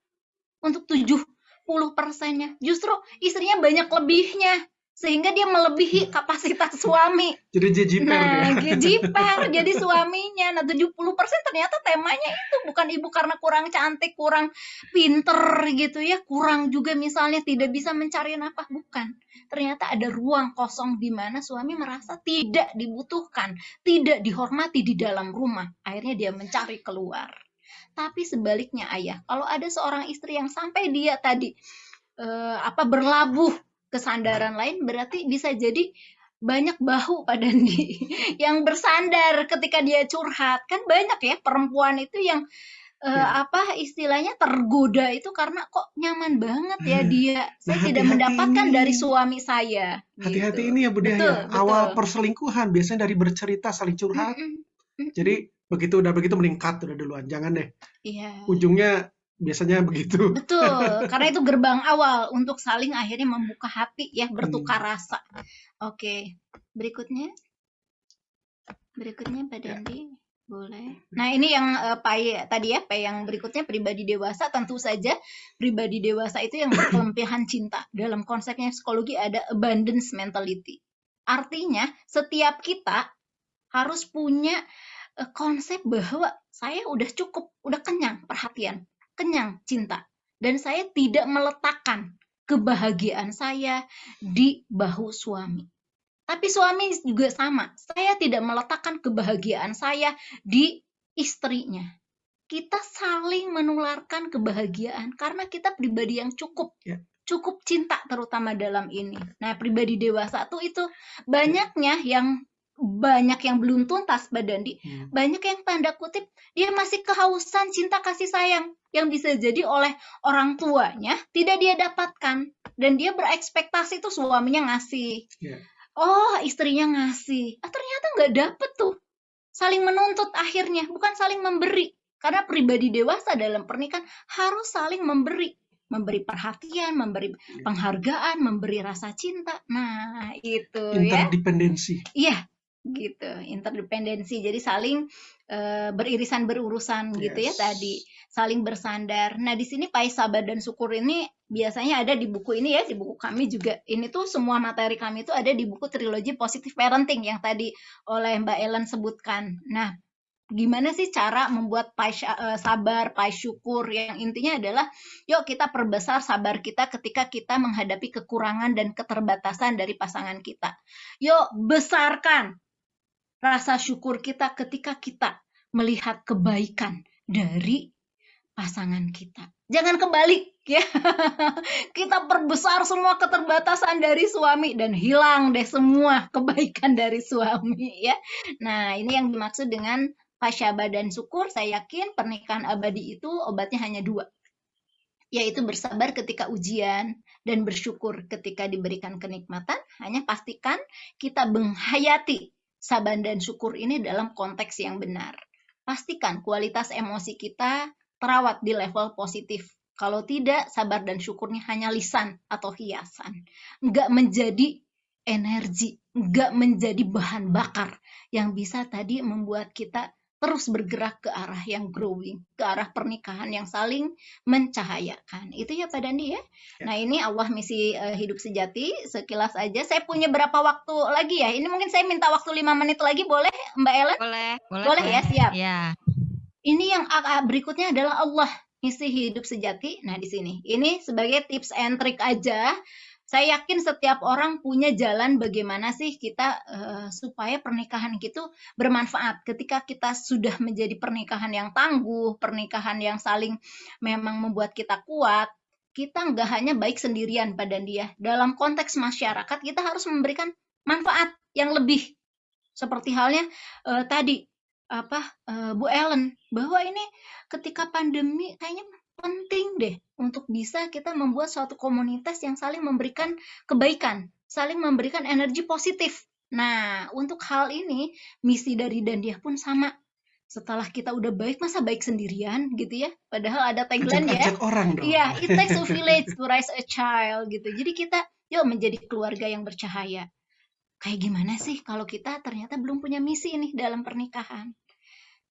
Untuk 70%-nya. Justru istrinya banyak lebihnya. Sehingga dia melebihi kapasitas suami. Jadi dia jiper Nah, dia. jiper jadi suaminya. Nah, 70% ternyata temanya itu bukan ibu karena kurang cantik, kurang pinter gitu ya, kurang juga misalnya tidak bisa mencari nafkah, bukan. Ternyata ada ruang kosong di mana suami merasa tidak dibutuhkan, tidak dihormati di dalam rumah. Akhirnya dia mencari keluar. Tapi sebaliknya ayah, kalau ada seorang istri yang sampai dia tadi berlabuh ke sandaran lain, berarti bisa jadi banyak bahu Pak Dandi yang bersandar ketika dia curhat. Kan banyak ya perempuan itu yang istilahnya tergoda itu karena kok nyaman banget ya dia. Saya tidak hati-hati mendapatkan ini. dari suami saya. Hati-hati gitu. ini ya Budi Betul, ya. Awal perselingkuhan biasanya dari bercerita saling curhat. Jadi begitu meningkat udah duluan. Jangan deh. Iya. Ujungnya biasanya begitu. Betul, karena itu gerbang awal untuk saling akhirnya membuka hati ya, bertukar rasa. Oke, berikutnya Pak Dandi, boleh. Nah ini yang tadi ya, yang berikutnya pribadi dewasa. Tentu saja pribadi dewasa itu yang berkelebihan cinta. Dalam konsepnya psikologi ada abundance mentality. Artinya setiap kita harus punya konsep bahwa saya udah cukup, udah kenyang perhatian, kenyang cinta, dan saya tidak meletakkan kebahagiaan saya di bahu suami. Tapi suami juga sama, saya tidak meletakkan kebahagiaan saya di istrinya. Kita saling menularkan kebahagiaan karena kita pribadi yang cukup cinta terutama dalam ini. Nah, pribadi dewasa tuh itu banyak yang belum tuntas Mbak Dandi. Banyak yang tanda kutip dia masih kehausan cinta kasih sayang yang bisa jadi oleh orang tuanya tidak dia dapatkan, dan dia berekspektasi tuh suaminya ngasih. Oh, istrinya ngasih. Ternyata nggak dapet tuh. Saling menuntut akhirnya, bukan saling memberi. Karena pribadi dewasa dalam pernikahan harus saling memberi perhatian, memberi penghargaan, memberi rasa cinta. Nah, itu ya. Interdependensi. Iya, gitu, interdependensi. Jadi saling beririsan berurusan gitu ya tadi. saling bersandar. Nah, di sini Pais Sabar dan Syukur ini biasanya ada di buku ini ya, di buku kami juga. Ini tuh semua materi kami itu ada di buku Trilogi Positive Parenting yang tadi oleh Mbak Ellen sebutkan. Nah, gimana sih cara membuat sabar, pais syukur? Yang intinya adalah yuk kita perbesar sabar kita ketika kita menghadapi kekurangan dan keterbatasan dari pasangan kita. Yuk besarkan rasa syukur kita ketika kita melihat kebaikan dari pasangan kita. Jangan kebalik ya. Kita perbesar semua keterbatasan dari suami dan hilang deh semua kebaikan dari suami ya. Nah, ini yang dimaksud dengan pasyabah dan syukur. Saya yakin pernikahan abadi itu obatnya hanya 2, yaitu bersabar ketika ujian dan bersyukur ketika diberikan kenikmatan. Hanya pastikan kita menghayati sabar dan syukur ini dalam konteks yang benar. Pastikan kualitas emosi kita terawat di level positif. Kalau tidak, sabar dan syukurnya hanya lisan atau hiasan. Enggak menjadi energi, enggak menjadi bahan bakar yang bisa tadi membuat kita terus bergerak ke arah yang growing, ke arah pernikahan yang saling mencahayakan. Itu ya Pak Dandi ya. Nah, ini Allah Misi Hidup Sejati sekilas aja. Saya punya berapa waktu lagi ya? Ini mungkin saya minta waktu 5 menit lagi, boleh Mbak Ellen? Boleh ya, siap. Ya. Ini yang berikutnya adalah Allah Misi Hidup Sejati. Nah, di sini. Ini sebagai tips and trick aja. Saya yakin setiap orang punya jalan bagaimana sih kita supaya pernikahan itu bermanfaat. Ketika kita sudah menjadi pernikahan yang tangguh, pernikahan yang saling memang membuat kita kuat, kita nggak hanya baik sendirian pada dia. Dalam konteks masyarakat, kita harus memberikan manfaat yang lebih. Seperti halnya tadi, Bu Ellen, bahwa ini ketika pandemi kayaknya penting deh untuk bisa kita membuat suatu komunitas yang saling memberikan kebaikan, saling memberikan energi positif. Nah, untuk hal ini, misi dari Dandiah pun sama. Setelah kita udah baik, masa baik sendirian gitu ya? Padahal ada tagline ya. Ajak orang dong. Iya, it takes a village to raise a child gitu. Jadi kita yuk menjadi keluarga yang bercahaya. Kayak gimana sih kalau kita ternyata belum punya misi nih dalam pernikahan?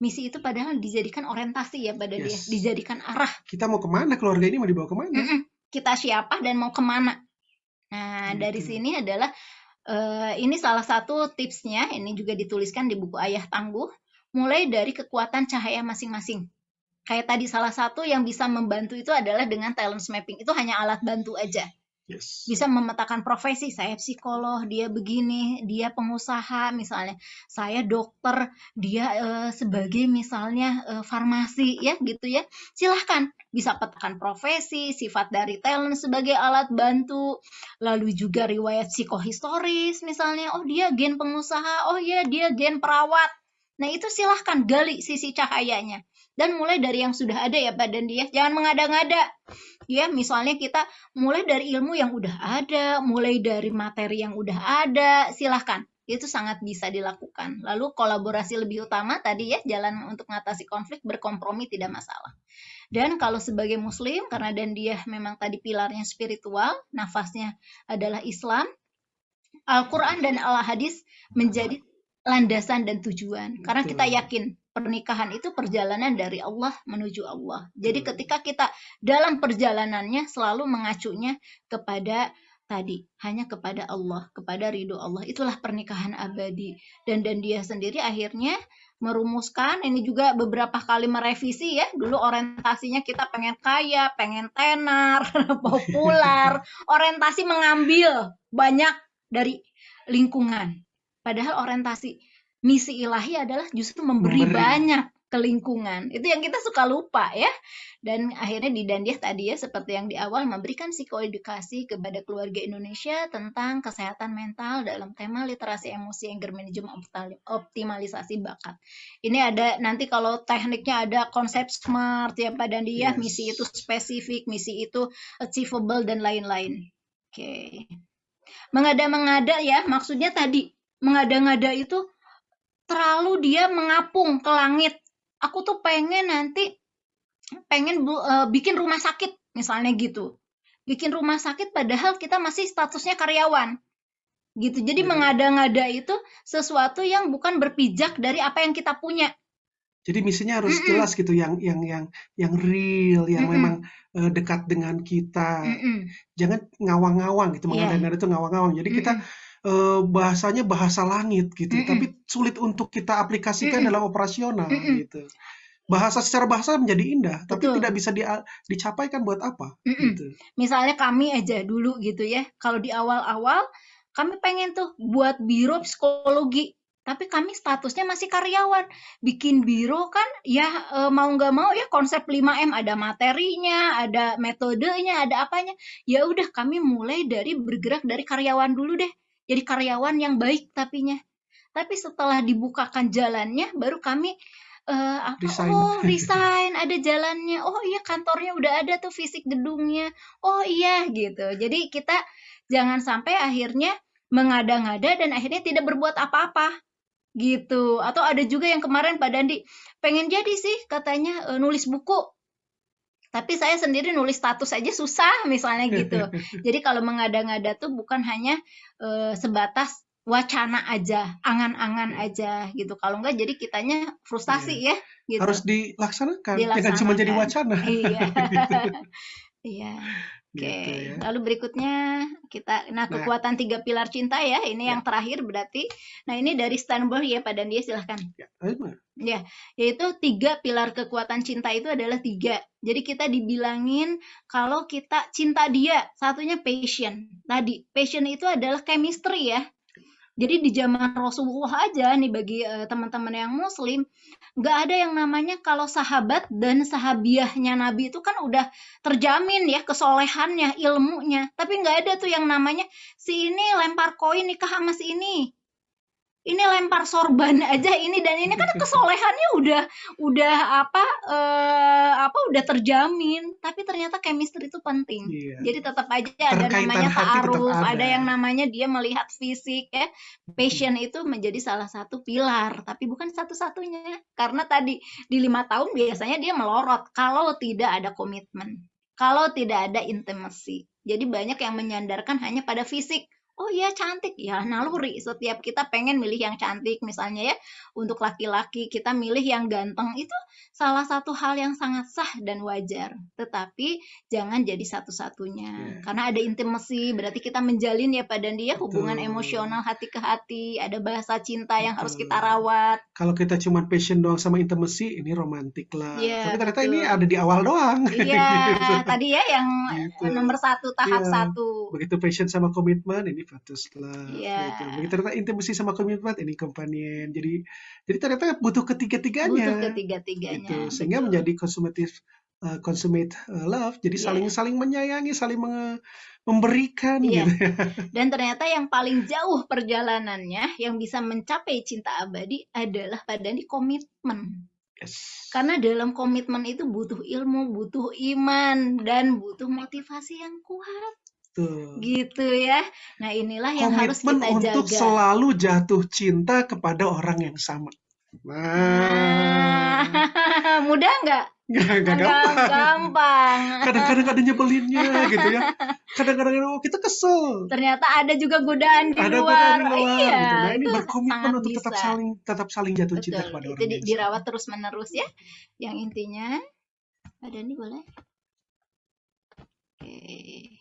Misi itu padahal dijadikan orientasi ya pada dia, dijadikan arah. Kita mau kemana? Keluarga ini mau dibawa kemana? Kita siapa dan mau kemana? Nah, dari sini adalah ini salah satu tipsnya. Ini juga dituliskan di buku Ayah Tangguh. Mulai dari kekuatan cahaya masing-masing. Kayak tadi salah satu yang bisa membantu itu adalah dengan talent mapping. Itu hanya alat bantu aja. Bisa memetakan profesi, saya psikolog, dia begini, dia pengusaha misalnya, saya dokter, dia sebagai misalnya farmasi ya gitu ya. Silahkan bisa petakan profesi, sifat dari talent sebagai alat bantu, lalu juga riwayat psikohistoris misalnya, oh dia gen pengusaha, oh ya dia gen perawat. Nah itu silahkan gali sisi cahayanya. Dan mulai dari yang sudah ada ya Pak Dandi ya, jangan mengada-ngada. Ya, misalnya kita mulai dari ilmu yang udah ada, mulai dari materi yang udah ada, silahkan. Itu sangat bisa dilakukan. Lalu kolaborasi lebih utama tadi ya, jalan untuk mengatasi konflik, berkompromi tidak masalah. Dan kalau sebagai muslim, karena Dandiah memang tadi pilarnya spiritual, nafasnya adalah Islam, Al-Quran dan Al-Hadis menjadi landasan dan tujuan. Karena kita yakin pernikahan itu perjalanan dari Allah menuju Allah. Jadi ketika kita dalam perjalanannya selalu mengacunya kepada tadi, hanya kepada Allah, kepada ridho Allah. Itulah pernikahan abadi. Dan dia sendiri akhirnya merumuskan, ini juga beberapa kali merevisi ya. Dulu orientasinya kita pengen kaya, pengen tenar, populer. Orientasi mengambil banyak dari lingkungan. Padahal orientasi misi ilahi adalah justru memberi banyak ke lingkungan. Itu yang kita suka lupa ya. Dan akhirnya di Dandiah tadi ya, seperti yang di awal, memberikan psikoedukasi kepada keluarga Indonesia tentang kesehatan mental dalam tema literasi emosi, anger management, optimalisasi bakat. Ini ada nanti kalau tekniknya ada konsep SMART ya Pak Dandiah, misi itu spesifik, misi itu achievable dan lain-lain. Oke. Mengada-mengada ya, maksudnya tadi mengada-ngada itu terlalu dia mengapung ke langit. Aku tuh pengen bikin rumah sakit misalnya gitu. Bikin rumah sakit padahal kita masih statusnya karyawan. Gitu. Jadi mengada-ngada itu sesuatu yang bukan berpijak dari apa yang kita punya. Jadi misinya harus Mm-mm. jelas gitu, yang real, yang Mm-mm. memang dekat dengan kita. Mm-mm. Jangan ngawang-ngawang gitu, Iya. mengada-ngada itu ngawang-ngawang. Jadi kita Mm-mm. bahasanya bahasa langit gitu, Mm-mm. tapi sulit untuk kita aplikasikan Mm-mm. dalam operasional Mm-mm. gitu. Secara bahasa menjadi indah, tapi tidak Betul. bisa dicapai kan buat apa Mm-mm. gitu. Misalnya kami aja dulu gitu ya, kalau di awal-awal kami pengen tuh buat biro psikologi, tapi kami statusnya masih karyawan. Bikin biro kan ya mau nggak mau ya konsep 5M, ada materinya, ada metodenya, ada apanya. Ya udah kami mulai dari bergerak dari karyawan dulu deh. Jadi karyawan yang baik tapinya. Tapi setelah dibukakan jalannya, baru kami Resign. oh resign, ada jalannya. Oh iya kantornya udah ada tuh fisik gedungnya. Oh iya gitu. Jadi kita jangan sampai akhirnya mengada-ngada dan akhirnya tidak berbuat apa-apa gitu. Atau ada juga yang kemarin Pak Dandi pengen jadi sih katanya nulis buku. Tapi saya sendiri nulis status aja susah misalnya gitu. Jadi kalau mengada-ngada tuh bukan hanya sebatas wacana aja, angan-angan aja gitu. Kalau enggak jadi kitanya frustasi Iya. ya gitu. Harus dilaksanakan, jangan cuma jadi Dilaksanakan. wacana. Iya. Gitu. Iya. Oke. Gitu ya. Lalu berikutnya Nah, kekuatan 3 pilar cinta ya. Ini ya, yang terakhir berarti. Nah, ini dari Stanford ya Pak Dandi silahkan. ya. Ayo, Ya, yaitu 3 pilar kekuatan cinta itu adalah 3. Jadi kita dibilangin kalau kita cinta dia, satunya passion. Tadi, passion itu adalah chemistry ya. Jadi di zaman Rasulullah aja nih bagi teman-teman yang muslim, nggak ada yang namanya kalau sahabat dan sahabiahnya Nabi itu kan udah terjamin ya kesolehannya, ilmunya. Tapi nggak ada tuh yang namanya si ini lempar koin nikah sama si ini lempar sorban aja ini dan ini kan kesolehannya udah udah terjamin, tapi ternyata chemistry itu penting. Iya. Jadi tetap aja ada Terkaitan namanya hati tetap ta'aruf, ada ada. yang namanya dia melihat fisik ya. Passion itu menjadi salah satu pilar, tapi bukan satu-satunya. Karena tadi di 5 tahun biasanya dia melorot kalau tidak ada komitmen, kalau tidak ada intimacy. Jadi banyak yang menyandarkan hanya pada fisik. Oh iya cantik ya naluri, setiap kita pengen milih yang cantik misalnya ya. Untuk laki-laki kita milih yang ganteng itu salah satu hal yang sangat sah dan wajar, tetapi jangan jadi satu-satunya. Ya, Karena ada intimacy, berarti kita menjalin ya Pak Dandi ya hubungan betul. emosional hati ke hati, ada bahasa cinta yang harus kita Betul. rawat. Kalau kita cuma passion doang sama intimacy, ini romantik lah. Iya Tapi ternyata ini betul. ada di awal doang. Iya Gitu. tadi ya yang Gitu. nomor 1 tahap Iya. 1. Begitu passion sama komitmen, ini status love. Iya. Gitu. Begitu ternyata intimacy sama komitmen, ini companion. Jadi ternyata butuh Butuh ketiga-tiganya. ketiga-tiganya, Gitu. Sehingga betul. menjadi consummate love. Jadi Iya. saling menyayangi, saling memberikan Iya. gitu ya. Dan ternyata yang paling jauh perjalanannya yang bisa mencapai cinta abadi adalah pada komitmen. Yes. Karena dalam komitmen itu butuh ilmu, butuh iman, dan butuh motivasi yang kuat. Tuh. Gitu ya. Nah inilah yang harus kita Komitmen untuk jaga. selalu jatuh cinta kepada orang yang sama. Nah, Mudah nggak? nggak gampang. Gampang. Kadang-kadang ada nyebelinnya gitu ya. Kadang-kadang kita kesel. Ternyata ada juga godaan di Ada luar. godaan di luar Iya, gitu. Nah, ini itu berkomitmen sangat untuk bisa. tetap saling jatuh cinta Betul, kepada itu orang yang sama. dirawat terus-menerus ya. Yang intinya, ada nih boleh? Oke.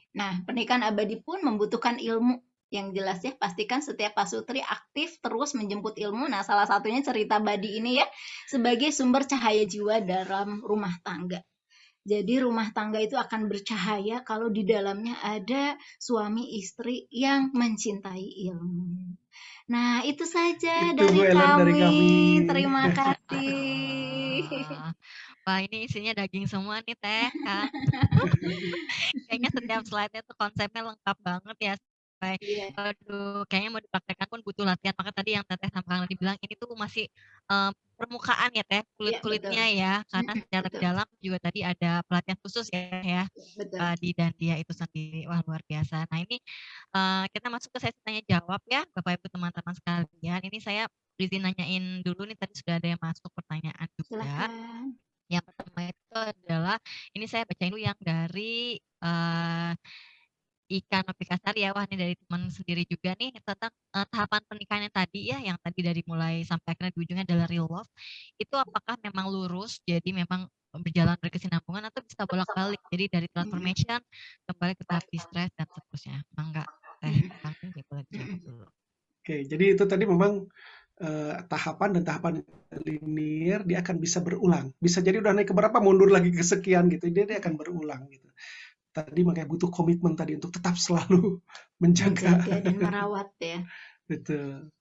Nah, pernikahan abadi pun membutuhkan ilmu yang jelas ya. Pastikan setiap pasutri aktif terus menjemput ilmu. Nah, salah satunya cerita Badi ini ya, sebagai sumber cahaya jiwa dalam rumah tangga. Jadi rumah tangga itu akan bercahaya kalau di dalamnya ada suami istri yang mencintai ilmu. Nah, itu saja Itu dari Ellen dari kami. kami. Terima kasih. Wah ini isinya daging semua nih Teh Kang. Kayaknya setiap slide-nya tuh konsepnya lengkap banget ya. Sampai, Iya, aduh, kayaknya mau dipraktekkan pun butuh latihan. Maka tadi yang Teteh sama Kang Nadi bilang ini tuh masih permukaan ya Teh, iya betul. kulit-kulitnya ya. Karena secara Betul, dalam juga tadi ada pelatihan khusus ya betul. di Dandia itu sendiri. Wah luar biasa. Nah ini kita masuk ke sesi tanya jawab ya Bapak Ibu teman-teman sekalian. Ini saya izin nanyain dulu nih, tadi sudah ada yang masuk pertanyaan juga. Silakan. Yang pertama itu adalah, ini saya bacain dulu yang dari Ika Nopikasari ya, wah ini dari teman sendiri juga nih tentang tahapan pernikahan yang tadi ya, yang tadi dari mulai sampai akhirnya di ujungnya adalah real love. Itu apakah memang lurus, jadi memang berjalan berkesinambungan atau bisa bolak-balik, jadi dari transformation kembali ke tahap distress dan seterusnya. Enggak, Teh Kami boleh dijawab dulu. Oke, jadi itu tadi memang tahapan dan tahapan linear dia akan bisa berulang. Bisa jadi udah naik ke berapa mundur lagi ke sekian gitu. Dia akan berulang gitu. Tadi makanya butuh komitmen tadi untuk tetap selalu menjaga. Menjaga dan merawat ya. Betul.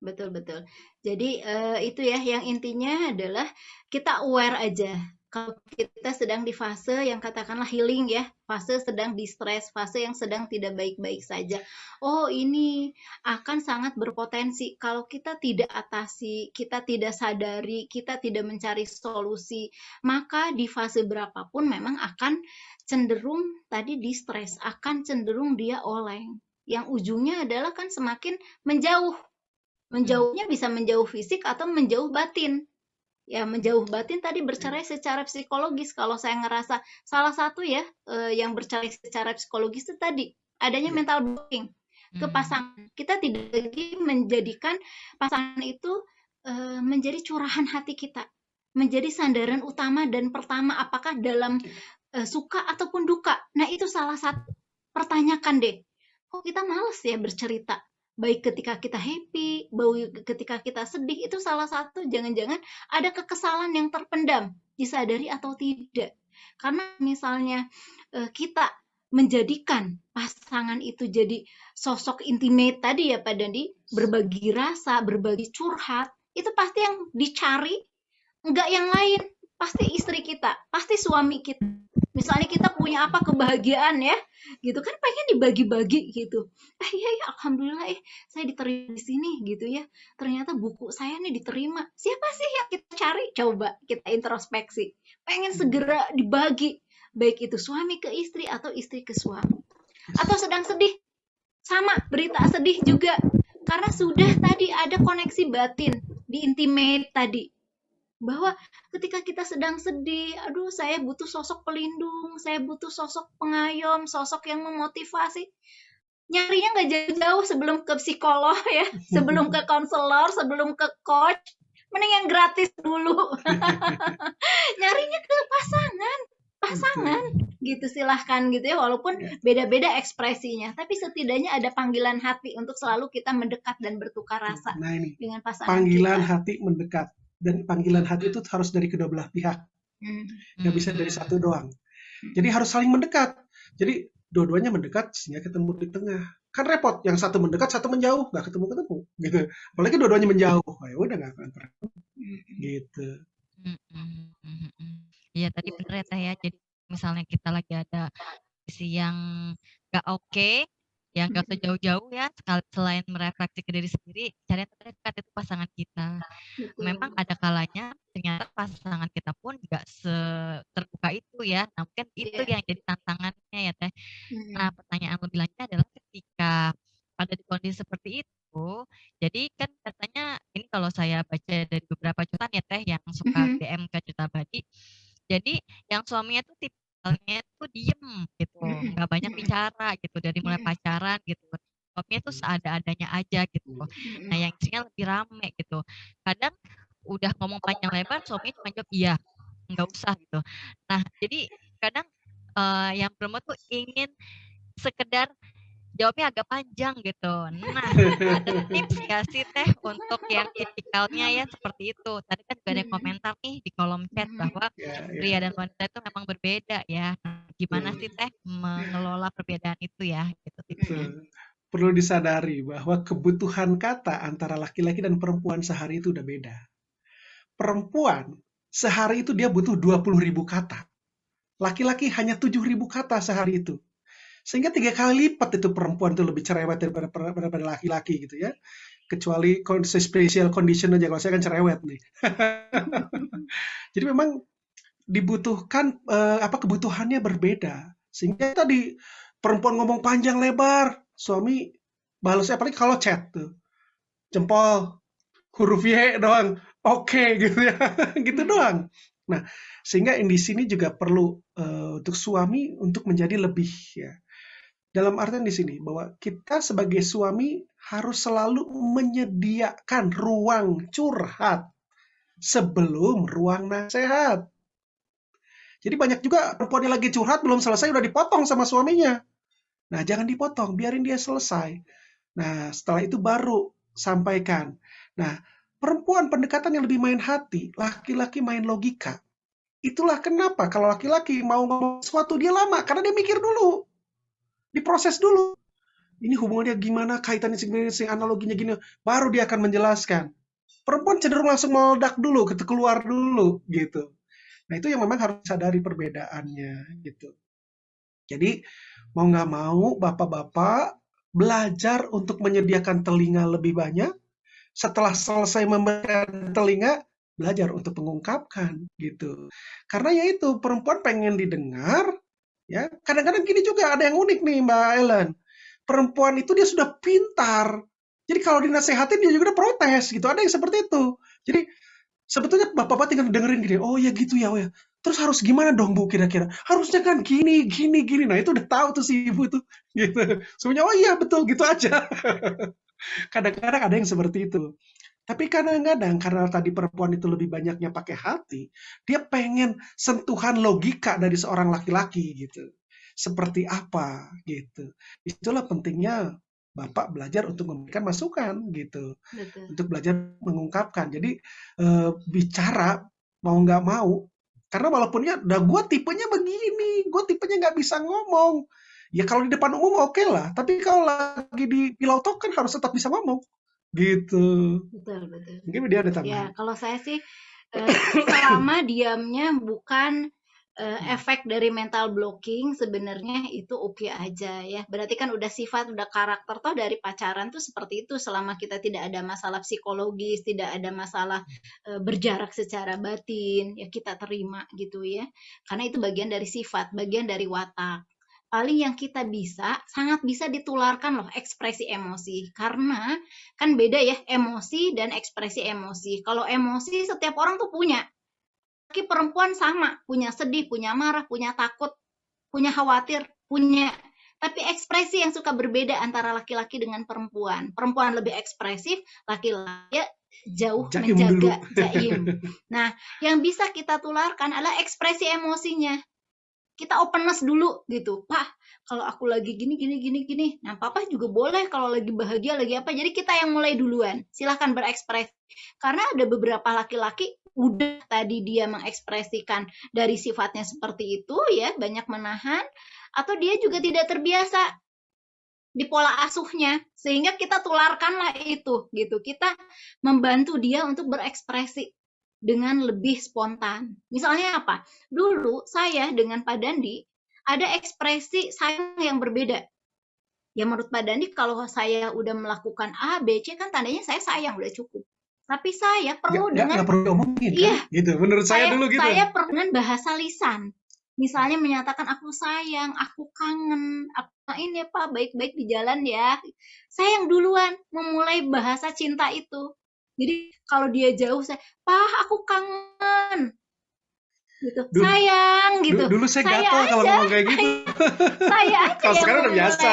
Betul. Jadi itu ya, yang intinya adalah kita aware aja. Kalau kita sedang di fase yang katakanlah healing ya, fase sedang distress, fase yang sedang tidak baik-baik saja. Oh, ini akan sangat berpotensi kalau kita tidak atasi, kita tidak sadari, kita tidak mencari solusi, maka di fase berapapun memang akan cenderung tadi distress, akan cenderung dia oleng. Yang ujungnya adalah kan semakin menjauh. Menjauhnya bisa menjauh fisik atau menjauh batin. Ya, menjauh batin tadi bercerai secara psikologis. Kalau saya ngerasa salah satu ya yang bercerai secara psikologis itu tadi adanya mental blocking ke pasangan. Kita tidak lagi menjadikan pasangan itu menjadi curahan hati kita, menjadi sandaran utama dan pertama apakah dalam suka ataupun duka. Nah, itu salah satu pertanyakan deh. Kok kita males ya bercerita? Baik ketika kita happy, baik ketika kita sedih, itu salah satu jangan-jangan ada kekesalan yang terpendam, disadari atau tidak. Karena misalnya kita menjadikan pasangan itu jadi sosok intimate tadi ya Pak Dandi, berbagi rasa, berbagi curhat, itu pasti yang dicari, enggak yang lain, pasti istri kita, pasti suami kita. Misalnya kita punya apa kebahagiaan ya, gitu kan pengen dibagi-bagi gitu. Ya alhamdulillah saya diterima di sini gitu ya. Ternyata buku saya nih diterima. Siapa sih yang kita cari? Coba kita introspeksi. Pengen segera dibagi, baik itu suami ke istri atau istri ke suami. Atau sedang sedih, sama berita sedih juga. Karena sudah tadi ada koneksi batin di intimate tadi. Bahwa ketika kita sedang sedih, aduh saya butuh sosok pelindung, saya butuh sosok pengayom, sosok yang memotivasi. Nyarinya nggak jauh-jauh sebelum ke psikolog ya, sebelum ke konselor, sebelum ke coach, mending yang gratis dulu. Nyarinya ke pasangan gitu, silahkan gitu ya, walaupun beda-beda ekspresinya, tapi setidaknya ada panggilan hati untuk selalu kita mendekat dan bertukar rasa dengan pasangan panggilan kita. hati mendekat. Dan panggilan hati itu harus dari kedua belah pihak, nggak bisa dari satu doang. Jadi harus saling mendekat. Jadi dua-duanya mendekat sehingga ketemu di tengah. Kan repot, yang satu mendekat, satu menjauh, nggak ketemu-ketemu. Gitu. Apalagi dua-duanya menjauh, ya udah nggak akan pernah. Gitu. Iya tadi bener ya Teh ya. Jadi misalnya kita lagi ada sisi yang nggak oke, yang nggak usah jauh-jauh ya, selain merefleksi ke diri sendiri, cari yang terdekat itu pasangan kita. Memang ada kalanya ternyata pasangan kita pun nggak terbuka itu ya. Nah mungkin itu yang jadi tantangannya ya Teh. Nah pertanyaan lebih lanjutnya adalah ketika ada di kondisi seperti itu, jadi kan katanya ini kalau saya baca dari beberapa cuitan ya Teh yang suka DM ke Cerita Abadi, jadi yang suaminya tuh tipenya tuh diem gitu, nggak banyak bicara gitu dari mulai pacaran gitu. Suaminya tuh seada-adanya aja gitu. Nah yang istrinya lebih rame gitu. Kadang udah ngomong panjang lebar, suaminya cuma jawab iya, nggak usah gitu. Nah jadi kadang yang perempuan tuh ingin sekedar jawabnya agak panjang gitu. Nah, ada tips nggak sih Teh untuk yang tipikalnya ya seperti itu? Tadi kan juga ada komentar nih di kolom chat bahwa pria dan wanita itu memang berbeda ya. Nah, gimana sih Teh mengelola perbedaan itu ya? Gitu tipsnya. Perlu disadari bahwa kebutuhan kata antara laki-laki dan perempuan sehari itu udah beda. Perempuan sehari itu dia butuh 20.000 kata. Laki-laki hanya 7.000 kata sehari itu. Sehingga 3 kali lipat itu perempuan itu lebih cerewet daripada laki-laki gitu ya. Kecuali special condition aja, kalau saya kan cerewet nih. Jadi memang dibutuhkan kebutuhannya berbeda. Sehingga tadi perempuan ngomong panjang lebar, suami balasnya apalagi kalau chat tuh. Jempol, huruf Y doang, oke gitu ya. Gitu doang. Nah, sehingga di sini juga perlu untuk suami untuk menjadi lebih ya Dalam artian di sini bahwa kita sebagai suami harus selalu menyediakan ruang curhat sebelum ruang nasihat. Jadi banyak juga perempuan yang lagi curhat belum selesai udah dipotong sama suaminya. Nah, jangan dipotong, biarin dia selesai. Nah, setelah itu baru sampaikan. Nah, perempuan pendekatan yang lebih main hati, laki-laki main logika. Itulah kenapa kalau laki-laki mau ngomong sesuatu dia lama, karena dia mikir dulu, diproses dulu. Ini hubungannya gimana, kaitannya segini, analoginya gini, baru dia akan menjelaskan. Perempuan cenderung langsung meledak dulu, keluar dulu, gitu. Nah, itu yang memang harus sadari perbedaannya, gitu. Jadi, mau nggak mau, bapak-bapak belajar untuk menyediakan telinga lebih banyak. Setelah selesai memberikan telinga, belajar untuk mengungkapkan, gitu. Karena ya itu, perempuan pengen didengar, ya. Kadang-kadang gini juga, ada yang unik nih, Mbak Ellen. Perempuan itu dia sudah pintar. Jadi kalau dinasehatin, dia juga udah protes, gitu. Ada yang seperti itu. Jadi, sebetulnya bapak-bapak tinggal dengerin gini, oh ya gitu ya, oh ya. Terus harus gimana dong Bu kira-kira? Harusnya kan gini, gini, gini. Nah itu udah tahu tuh si ibu tuh. Gitu. Semuanya, oh iya betul, gitu aja. Kadang-kadang ada yang seperti itu. Tapi kadang-kadang karena tadi perempuan itu lebih banyaknya pakai hati, dia pengen sentuhan logika dari seorang laki-laki gitu. Seperti apa gitu. Itulah pentingnya Bapak belajar untuk memberikan masukan gitu. Betul. Untuk belajar mengungkapkan. Jadi bicara mau nggak mau, karena walaupun ya udah gue tipenya begini, gue tipenya nggak bisa ngomong. Ya kalau di depan umum oke lah, tapi kalau lagi di pilau talk kan harus tetap bisa ngomong. Gitu. Betul, betul. Mungkin dia ada Ya, tambahan. kalau saya sih selama diamnya bukan efek dari mental blocking, sebenarnya itu oke aja ya. Berarti kan udah sifat, udah karakter, toh dari pacaran tuh seperti itu. Selama kita tidak ada masalah psikologis, tidak ada masalah berjarak secara batin, ya kita terima gitu ya. Karena itu bagian dari sifat, bagian dari watak. Paling yang kita bisa, sangat bisa ditularkan loh ekspresi emosi. Karena kan beda ya emosi dan ekspresi emosi. Kalau emosi setiap orang tuh punya. Laki perempuan sama, punya sedih, punya marah, punya takut, punya khawatir, punya. Tapi ekspresi yang suka berbeda antara laki-laki dengan perempuan. Perempuan lebih ekspresif, laki-laki jauh Jaim menjaga dulu. jaim. Nah, yang bisa kita tularkan adalah ekspresi emosinya. Kita openness dulu gitu. Pak, kalau aku lagi gini. Nah, papa juga boleh kalau lagi bahagia, lagi apa. Jadi kita yang mulai duluan. Silahkan berekspresi. Karena ada beberapa laki-laki udah tadi dia mengekspresikan dari sifatnya seperti itu ya, banyak menahan, atau dia juga tidak terbiasa di pola asuhnya, sehingga kita tularkanlah itu gitu. Kita membantu dia untuk berekspresi dengan lebih spontan. Misalnya apa? Dulu saya dengan Pak Dandi ada ekspresi sayang yang berbeda. Ya menurut Pak Dandi kalau saya udah melakukan A, B, C kan tandanya saya sayang, udah cukup. Tapi saya perlu dengan nggak perlu diomongin iya, kan? Gitu. Menurut saya dulu gitu. Saya perlu dengan bahasa lisan. Misalnya menyatakan aku sayang, aku kangen, aku ini ya Pak, baik-baik di jalan ya. Saya yang duluan memulai bahasa cinta itu. Jadi kalau dia jauh, saya, Pak aku kangen, gitu. Sayang, gitu. Dulu saya gatel kalau ngomong kayak gitu. Saya aja Kalau sekarang udah biasa.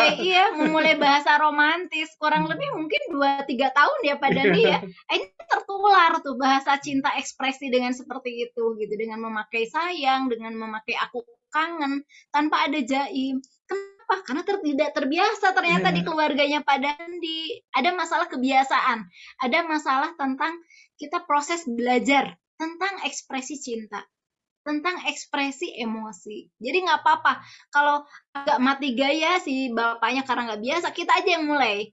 memulai bahasa romantis. Kurang lebih mungkin 2-3 tahun ya Pak Dandi ya. Ini tertular tuh bahasa cinta ekspresi dengan seperti itu, gitu. Dengan memakai sayang, dengan memakai aku kangen, tanpa ada jaim. Kenapa? Karena tidak terbiasa ternyata di keluarganya Pak Dandi. Ada masalah kebiasaan. Ada masalah tentang kita proses belajar tentang ekspresi cinta, tentang ekspresi emosi. Jadi nggak apa-apa kalau agak mati gaya si bapaknya karena nggak biasa, kita aja yang mulai.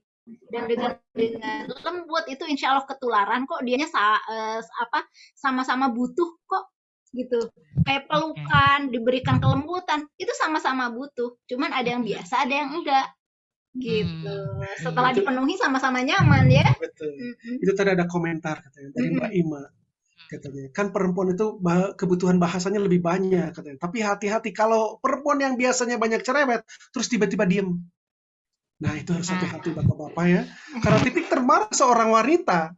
Dan dengan lembut itu insya Allah ketularan kok, dianya sama-sama butuh kok gitu. Kayak pelukan, diberikan kelembutan, itu sama-sama butuh. Cuman ada yang biasa, ada yang enggak. Gitu. Setelah dipenuhi sama-sama nyaman ya. Betul. Itu tadi ada komentar katanya dari Mbak Ima. Katanya kan perempuan itu kebutuhan bahasanya lebih banyak katanya, tapi hati-hati kalau perempuan yang biasanya banyak cerewet terus tiba-tiba diem. Nah itu harus hati-hati bapak-bapak ya, karena titik termarah seorang wanita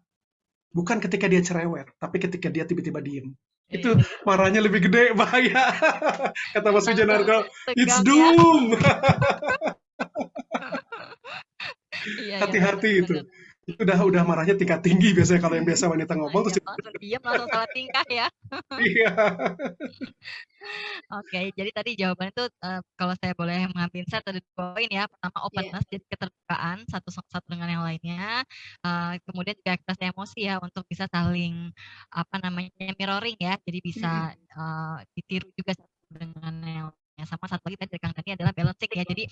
bukan ketika dia cerewet, tapi ketika dia tiba-tiba diem. Itu marahnya lebih gede, bahaya. Kata Mas Wijanarko, it's doom. Iya, Hati-hati itu. benar. Itu udah marahnya tingkat tinggi biasanya kalau yang biasa wanita Nah, ngomong iya, terus langsung diam, langsung salah tingkah ya. iya. Oke, jadi tadi jawabannya itu kalau saya boleh mengambil insight ada 2 poin ya. Pertama Iya. openness, jadi keterbukaan satu dengan yang lainnya. Kemudian juga ekspresi emosi ya untuk bisa saling apa namanya mirroring ya. Jadi bisa ditiru juga satu dengan yang lainnya. Sama satu lagi tadi dari Kang Dani adalah balancing ya. Jadi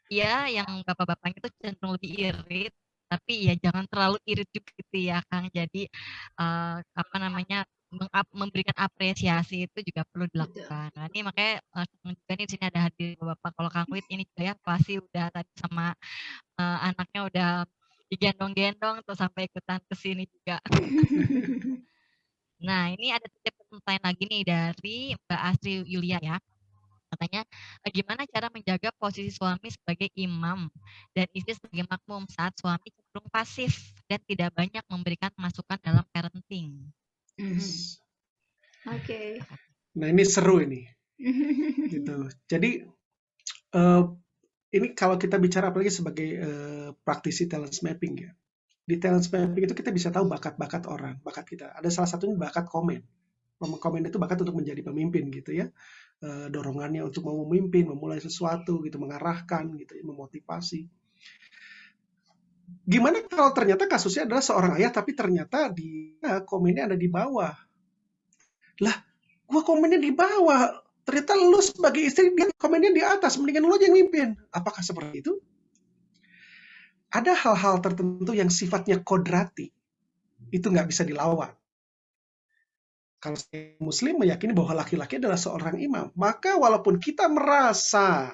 ya yang bapak-bapaknya itu cenderung lebih irit, tapi ya jangan terlalu irit juga gitu ya Kang. Jadi apa namanya memberikan apresiasi itu juga perlu Betul. dilakukan. Nah, ini makanya senang juga nih di sini ada hadir Bapak. Kalau Kang Wit ini juga ya pasti udah tadi sama anaknya udah digendong-gendong tuh sampai ikutan ke sini juga. Nah, ini ada pertanyaan lagi nih dari Mbak Astri Yulia ya. Katanya, gimana cara menjaga posisi suami sebagai imam dan istri sebagai makmum saat suami cenderung pasif dan tidak banyak memberikan masukan dalam parenting? Oke. Nah, ini seru ini. Gitu. Jadi ini kalau kita bicara apalagi sebagai praktisi talent mapping ya. Di talent mapping itu kita bisa tahu bakat-bakat orang, bakat kita. Ada salah satunya bakat komen. Komen itu bakat untuk menjadi pemimpin gitu ya. Dorongannya untuk mau memimpin, memulai sesuatu gitu, mengarahkan gitu, memotivasi. Gimana kalau ternyata kasusnya adalah seorang ayah tapi ternyata dia komennya ada di bawah. Lah, gua komennya di bawah. Ternyata lu sebagai istri dia komennya di atas, mendingan lu aja yang mimpin. Apakah seperti itu? Ada hal-hal tertentu yang sifatnya kodrati. Itu nggak bisa dilawan. Kalau Muslim meyakini bahwa laki-laki adalah seorang imam, maka walaupun kita merasa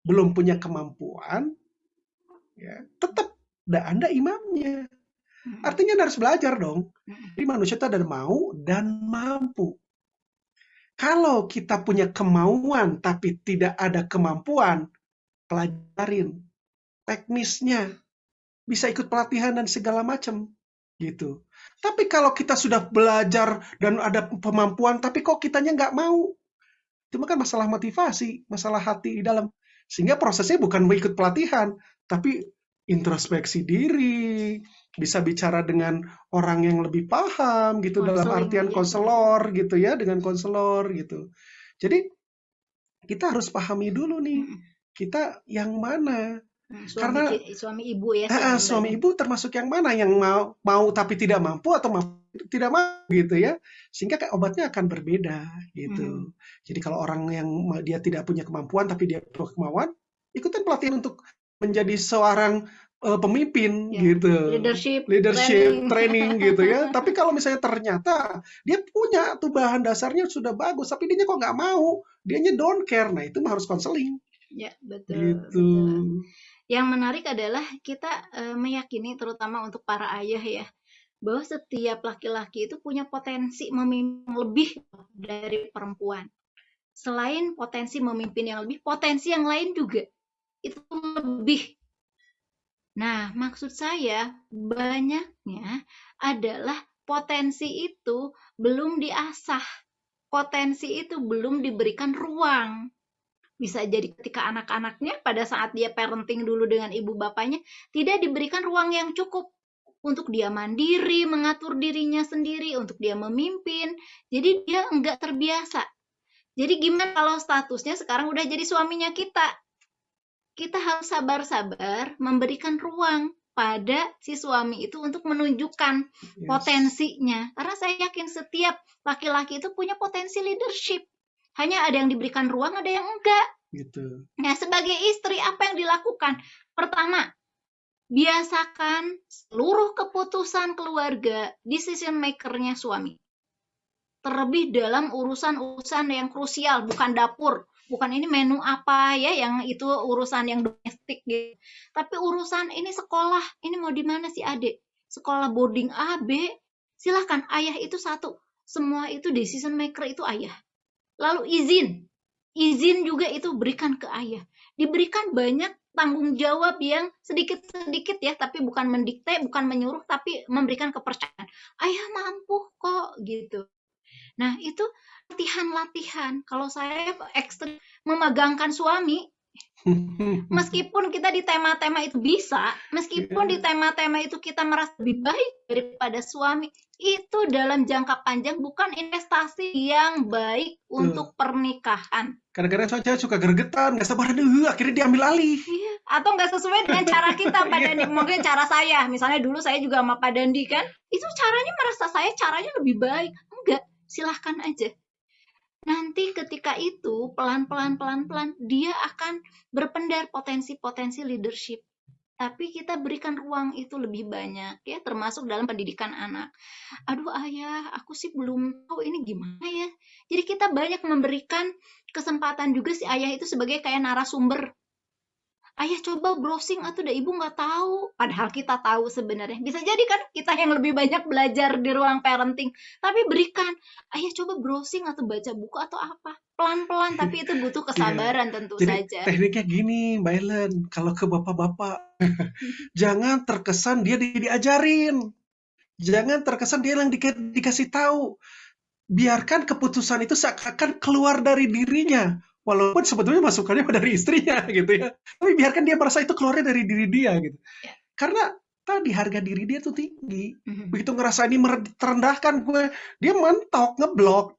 belum punya kemampuan, ya, tetap Anda imamnya. Artinya Anda harus belajar dong. Jadi manusia itu ada mau dan mampu. Kalau kita punya kemauan tapi tidak ada kemampuan, pelajarin teknisnya, bisa ikut pelatihan dan segala macam gitu. Tapi kalau kita sudah belajar dan ada kemampuan, tapi kok kitanya nggak mau, itu kan masalah motivasi, masalah hati di dalam. Sehingga prosesnya bukan ikut pelatihan, tapi introspeksi diri, bisa bicara dengan orang yang lebih paham gitu, dalam artian konselor gitu ya, dengan konselor gitu. Jadi kita harus pahami dulu nih, kita yang mana. Karena suami ibu ya, suami ibu termasuk yang mana, yang mau tapi tidak mampu atau tidak mampu gitu ya, sehingga obatnya akan berbeda gitu. Jadi kalau orang yang dia tidak punya kemampuan tapi dia punya kemauan, ikutan pelatihan untuk menjadi seorang pemimpin gitu, leadership training gitu ya. Tapi kalau misalnya ternyata dia punya tuh bahan dasarnya sudah bagus, tapi dia kok nggak mau, dianya don't care, nah itu harus konseling. Ya, betul. Gitu. Betul. Yang menarik adalah kita meyakini, terutama untuk para ayah ya, bahwa setiap laki-laki itu punya potensi memimpin lebih dari perempuan. Selain potensi memimpin yang lebih, potensi yang lain juga itu lebih. Nah, maksud saya banyaknya adalah potensi itu belum diasah, potensi itu belum diberikan ruang. Bisa jadi ketika anak-anaknya pada saat dia parenting dulu dengan ibu bapaknya tidak diberikan ruang yang cukup untuk dia mandiri, mengatur dirinya sendiri, untuk dia memimpin. Jadi dia enggak terbiasa. Jadi gimana kalau statusnya sekarang udah jadi suaminya kita? Kita harus sabar-sabar memberikan ruang pada si suami itu untuk menunjukkan potensinya. Karena saya yakin setiap laki-laki itu punya potensi leadership. Hanya ada yang diberikan ruang, ada yang enggak. Gitu. Nah, sebagai istri apa yang dilakukan? Pertama, biasakan seluruh keputusan keluarga decision maker-nya suami. Terlebih dalam urusan-urusan yang krusial, bukan dapur, bukan ini menu apa ya, yang itu urusan yang domestik gitu. Tapi urusan ini sekolah, ini mau di mana si adik? Sekolah boarding A, B, silahkan ayah itu satu. Semua itu decision maker itu ayah. Lalu izin juga itu berikan ke ayah. Diberikan banyak tanggung jawab yang sedikit-sedikit ya, tapi bukan mendikte, bukan menyuruh, tapi memberikan kepercayaan. Ayah mampu kok gitu. Nah, itu latihan-latihan. Kalau saya ekstrim memegangkan suami, Meskipun kita di tema-tema itu bisa, meskipun di tema-tema itu kita merasa lebih baik daripada suami, itu dalam jangka panjang bukan investasi yang baik Tuh. untuk pernikahan. Kadang-kadang soalnya suka gregetan, nggak sabaran, akhirnya diambil alih. Iya, atau nggak sesuai dengan cara kita, Pak Dandi. Mungkin cara saya, misalnya dulu saya juga sama Pak Dandi kan, itu caranya merasa saya caranya lebih baik. Enggak, silahkan aja. Nanti ketika itu pelan-pelan dia akan berpendar potensi-potensi leadership. Tapi kita berikan ruang itu lebih banyak ya, termasuk dalam pendidikan anak. Aduh ayah, aku sih belum tahu ini gimana ya. Jadi kita banyak memberikan kesempatan juga si ayah itu sebagai kayak narasumber. Ayah coba browsing atau udah ibu nggak tahu. Padahal kita tahu sebenarnya. Bisa jadi kan kita yang lebih banyak belajar di ruang parenting. Tapi berikan, ayah coba browsing atau baca buku atau apa. Pelan-pelan, tapi itu butuh Iya. kesabaran tentu Jadi saja. tekniknya gini, Mbak Ellen, kalau ke bapak-bapak, jangan terkesan dia diajarin. Jangan terkesan dia yang dikasih tahu. Biarkan keputusan itu seakan keluar dari dirinya. Walaupun sebetulnya masukannya dari istrinya gitu ya. Tapi biarkan dia merasa itu keluarnya dari diri dia gitu. Ya. Karena tadi harga diri dia tuh tinggi. Mhm. Begitu ngerasa ini terendahkan gue, dia mentok, ngeblok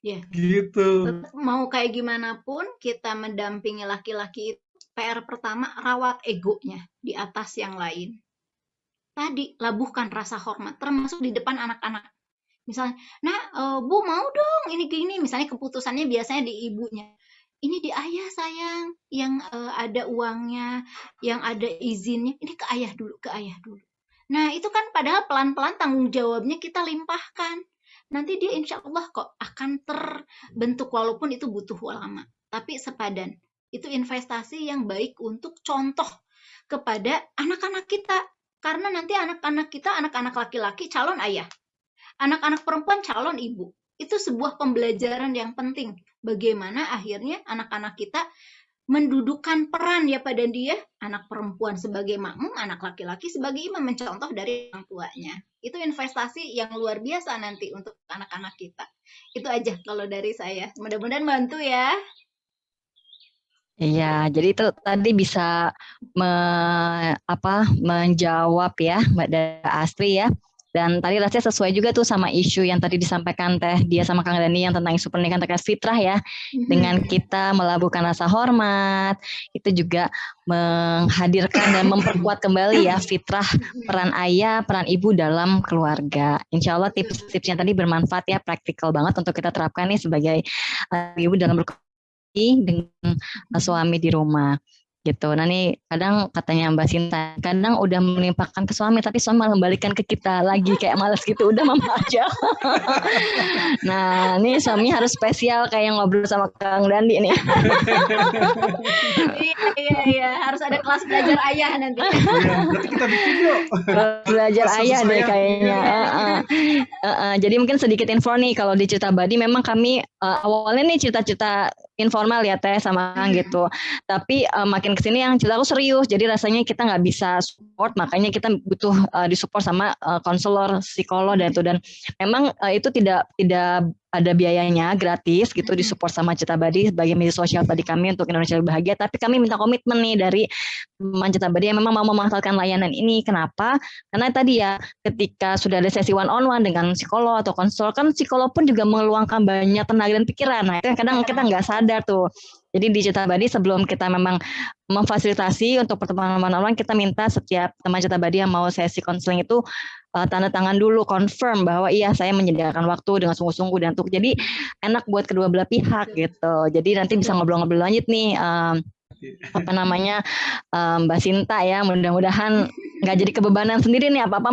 Ya. gitu. Tetap mau kayak gimana pun kita mendampingi laki-laki itu, PR pertama rawat egonya di atas yang lain. Tadi labuhkan rasa hormat, termasuk di depan anak-anak. Misalnya, Bu mau dong ini gini, misalnya keputusannya biasanya di ibunya. Ini di ayah sayang, yang ada uangnya, yang ada izinnya, ini ke ayah dulu, ke ayah dulu. Nah itu kan padahal pelan-pelan tanggung jawabnya kita limpahkan. Nanti dia insya Allah kok akan terbentuk walaupun itu butuh lama. Tapi sepadan, itu investasi yang baik untuk contoh kepada anak-anak kita. Karena nanti anak-anak kita, anak-anak laki-laki calon ayah. Anak-anak perempuan calon ibu. Itu sebuah pembelajaran yang penting. Bagaimana akhirnya anak-anak kita mendudukan peran ya pada dia, anak perempuan sebagai makmum, anak laki-laki sebagai imam, mencontoh dari orang tuanya. Itu investasi yang luar biasa nanti untuk anak-anak kita. Itu aja kalau dari saya. Mudah-mudahan bantu ya. Iya, jadi itu tadi bisa menjawab ya Mbak Astri ya. Dan tadi rasanya sesuai juga tuh sama isu yang tadi disampaikan Teh Dia sama Kang Dani yang tentang isu pernikahan terkait fitrah ya. Dengan kita melabuhkan rasa hormat, itu juga menghadirkan dan memperkuat kembali ya fitrah peran ayah, peran ibu dalam keluarga. Insya Allah tips-tipsnya tadi bermanfaat ya, praktikal banget untuk kita terapkan nih sebagai ibu dalam dengan suami di rumah gitu. Nah nih kadang katanya Mbak Sinta, kadang udah melimpahkan ke suami tapi suami malah kembalikan ke kita lagi kayak males gitu, udah mama aja. Nah nih suami harus spesial kayak ngobrol sama Kang Dandi nih. Iya, harus ada kelas belajar ayah nanti. Iya, berarti kita bikin yuk. Belajar Kelas ayah khusus deh ayah. kayaknya. Jadi mungkin sedikit info nih kalau di Cerita Badi memang kami awalnya nih cerita-cerita informal ya Teh sama Kang gitu. Tapi makin kesini yang cerita aku serius, jadi rasanya kita nggak bisa support, makanya kita butuh disupport sama konselor, psikolog dan itu, dan memang itu tidak ada biayanya, gratis gitu, disupport sama Cerita Badi sebagai media sosial tadi kami untuk Indonesia Lebih Bahagia. Tapi kami minta komitmen nih dari teman Cerita Badi yang memang mau memanfaatkan layanan ini. Kenapa? Karena tadi ya ketika sudah ada sesi one on one dengan psikolog atau konselor, kan psikolog pun juga meluangkan banyak tenaga dan pikiran. Nah itu yang kadang kita nggak sadar tuh. Jadi di Cerita Badi sebelum kita memang memfasilitasi untuk pertemuan one-on-one, kita minta setiap teman Cerita Badi yang mau sesi konseling itu tanda tangan dulu, confirm bahwa iya saya menyediakan waktu dengan sungguh-sungguh dan untuk jadi enak buat kedua belah pihak gitu. Jadi nanti bisa ngobrol-ngobrol lanjut nih Mbak Sinta ya, mudah-mudahan nggak jadi kebebanan sendiri nih apa-apa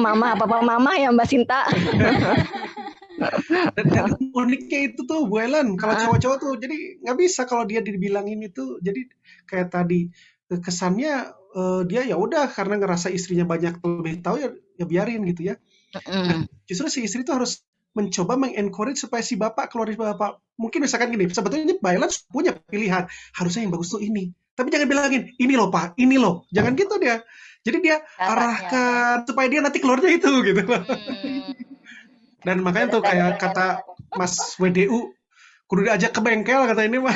mama ya Mbak Sinta. Dan uniknya itu tuh Bu Ellen, kalau cowok-cowok tuh jadi nggak bisa kalau dia dibilangin itu, jadi kayak tadi kesannya dia ya udah karena ngerasa istrinya banyak lebih tahu ya biarin gitu ya. Nah, justru si istri tuh harus mencoba mengencourage supaya si bapak keluar dari bapak. Mungkin misalkan gini, sebetulnya Mbak Ellen punya pilihan, harusnya yang bagus tuh ini. Tapi jangan bilangin, ini loh Pak, ini loh. Jangan gitu dia. Jadi dia arahkan supaya dia nanti keluarnya itu gitu. Dan makanya tuh kayak kata Mas WDU, kudu diajak ke bengkel kata ini mah.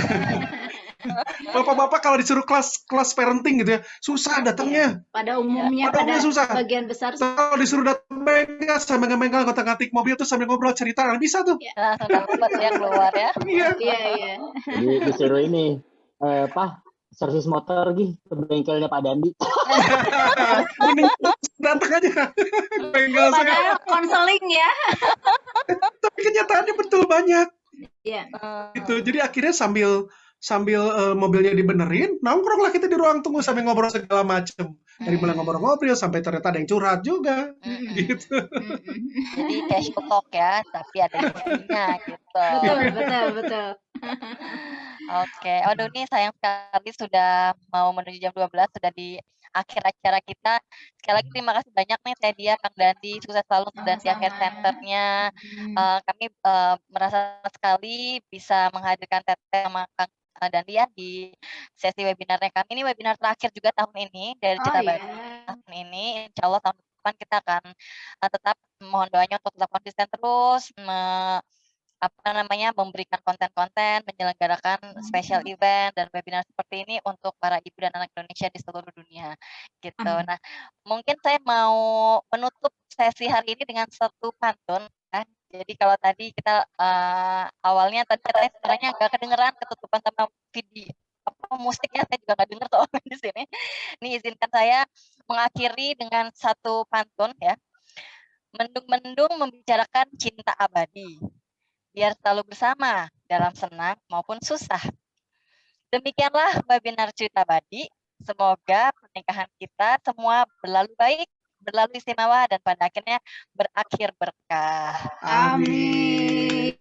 Bapak-bapak kalau disuruh kelas parenting gitu ya, susah Iya. datangnya. Pada umumnya, Pada umumnya susah. bagian besar Kalau disuruh datang bengkel sambil ngemegang ngotak-ngatik mobil tuh sambil ngobrol cerita, nggak bisa tuh. Langsung dapat ya keluar ya. Iya. iya. Jadi disuruh ini, Pak, servis motor gih ke bengkelnya Pak Dandi. Mending datang aja bengkel saya. Padahal konseling ya. Tapi kenyataannya betul banyak. Iya. Gitu. Jadi akhirnya sambil mobilnya dibenerin, nongkrong lah kita di ruang tunggu sambil ngobrol segala macem. Dari mulai ngobrol-ngobrol sampai ternyata ada yang curhat juga. Gitu. Jadi casual talk ya, tapi ada isinya gitu. Betul. Oke, aduh nih sayang sekali sudah mau menuju jam 12, sudah di akhir acara kita. Sekali lagi terima kasih banyak nih Teh Dia, Kang Dandi, sukses selalu untuk Dandia Care Center-nya. Kami merasa sekali bisa menghadirkan Teteh sama Kang Dandi ya di sesi webinarnya kami. Ini webinar terakhir juga tahun ini dari Cita Baru tahun ini. Insya Allah tahun depan kita akan tetap mohon doanya untuk tetap konsisten terus memberikan konten-konten, menyelenggarakan special event dan webinar seperti ini untuk para ibu dan anak Indonesia di seluruh dunia gitu. Nah, mungkin saya mau menutup sesi hari ini dengan satu pantun ya. Jadi kalau tadi kita awalnya tadi katanya suaranya agak kedengeran ketutupan sama video musiknya, saya juga nggak dengar tuh di sini. Ini izinkan saya mengakhiri dengan satu pantun ya. Mendung-mendung membicarakan cinta abadi, biar selalu bersama dalam senang maupun susah. Demikianlah webinar Cerita Abadi. Semoga pernikahan kita semua berlalu baik, berlalu istimewa, dan pada akhirnya berakhir berkah. Amin.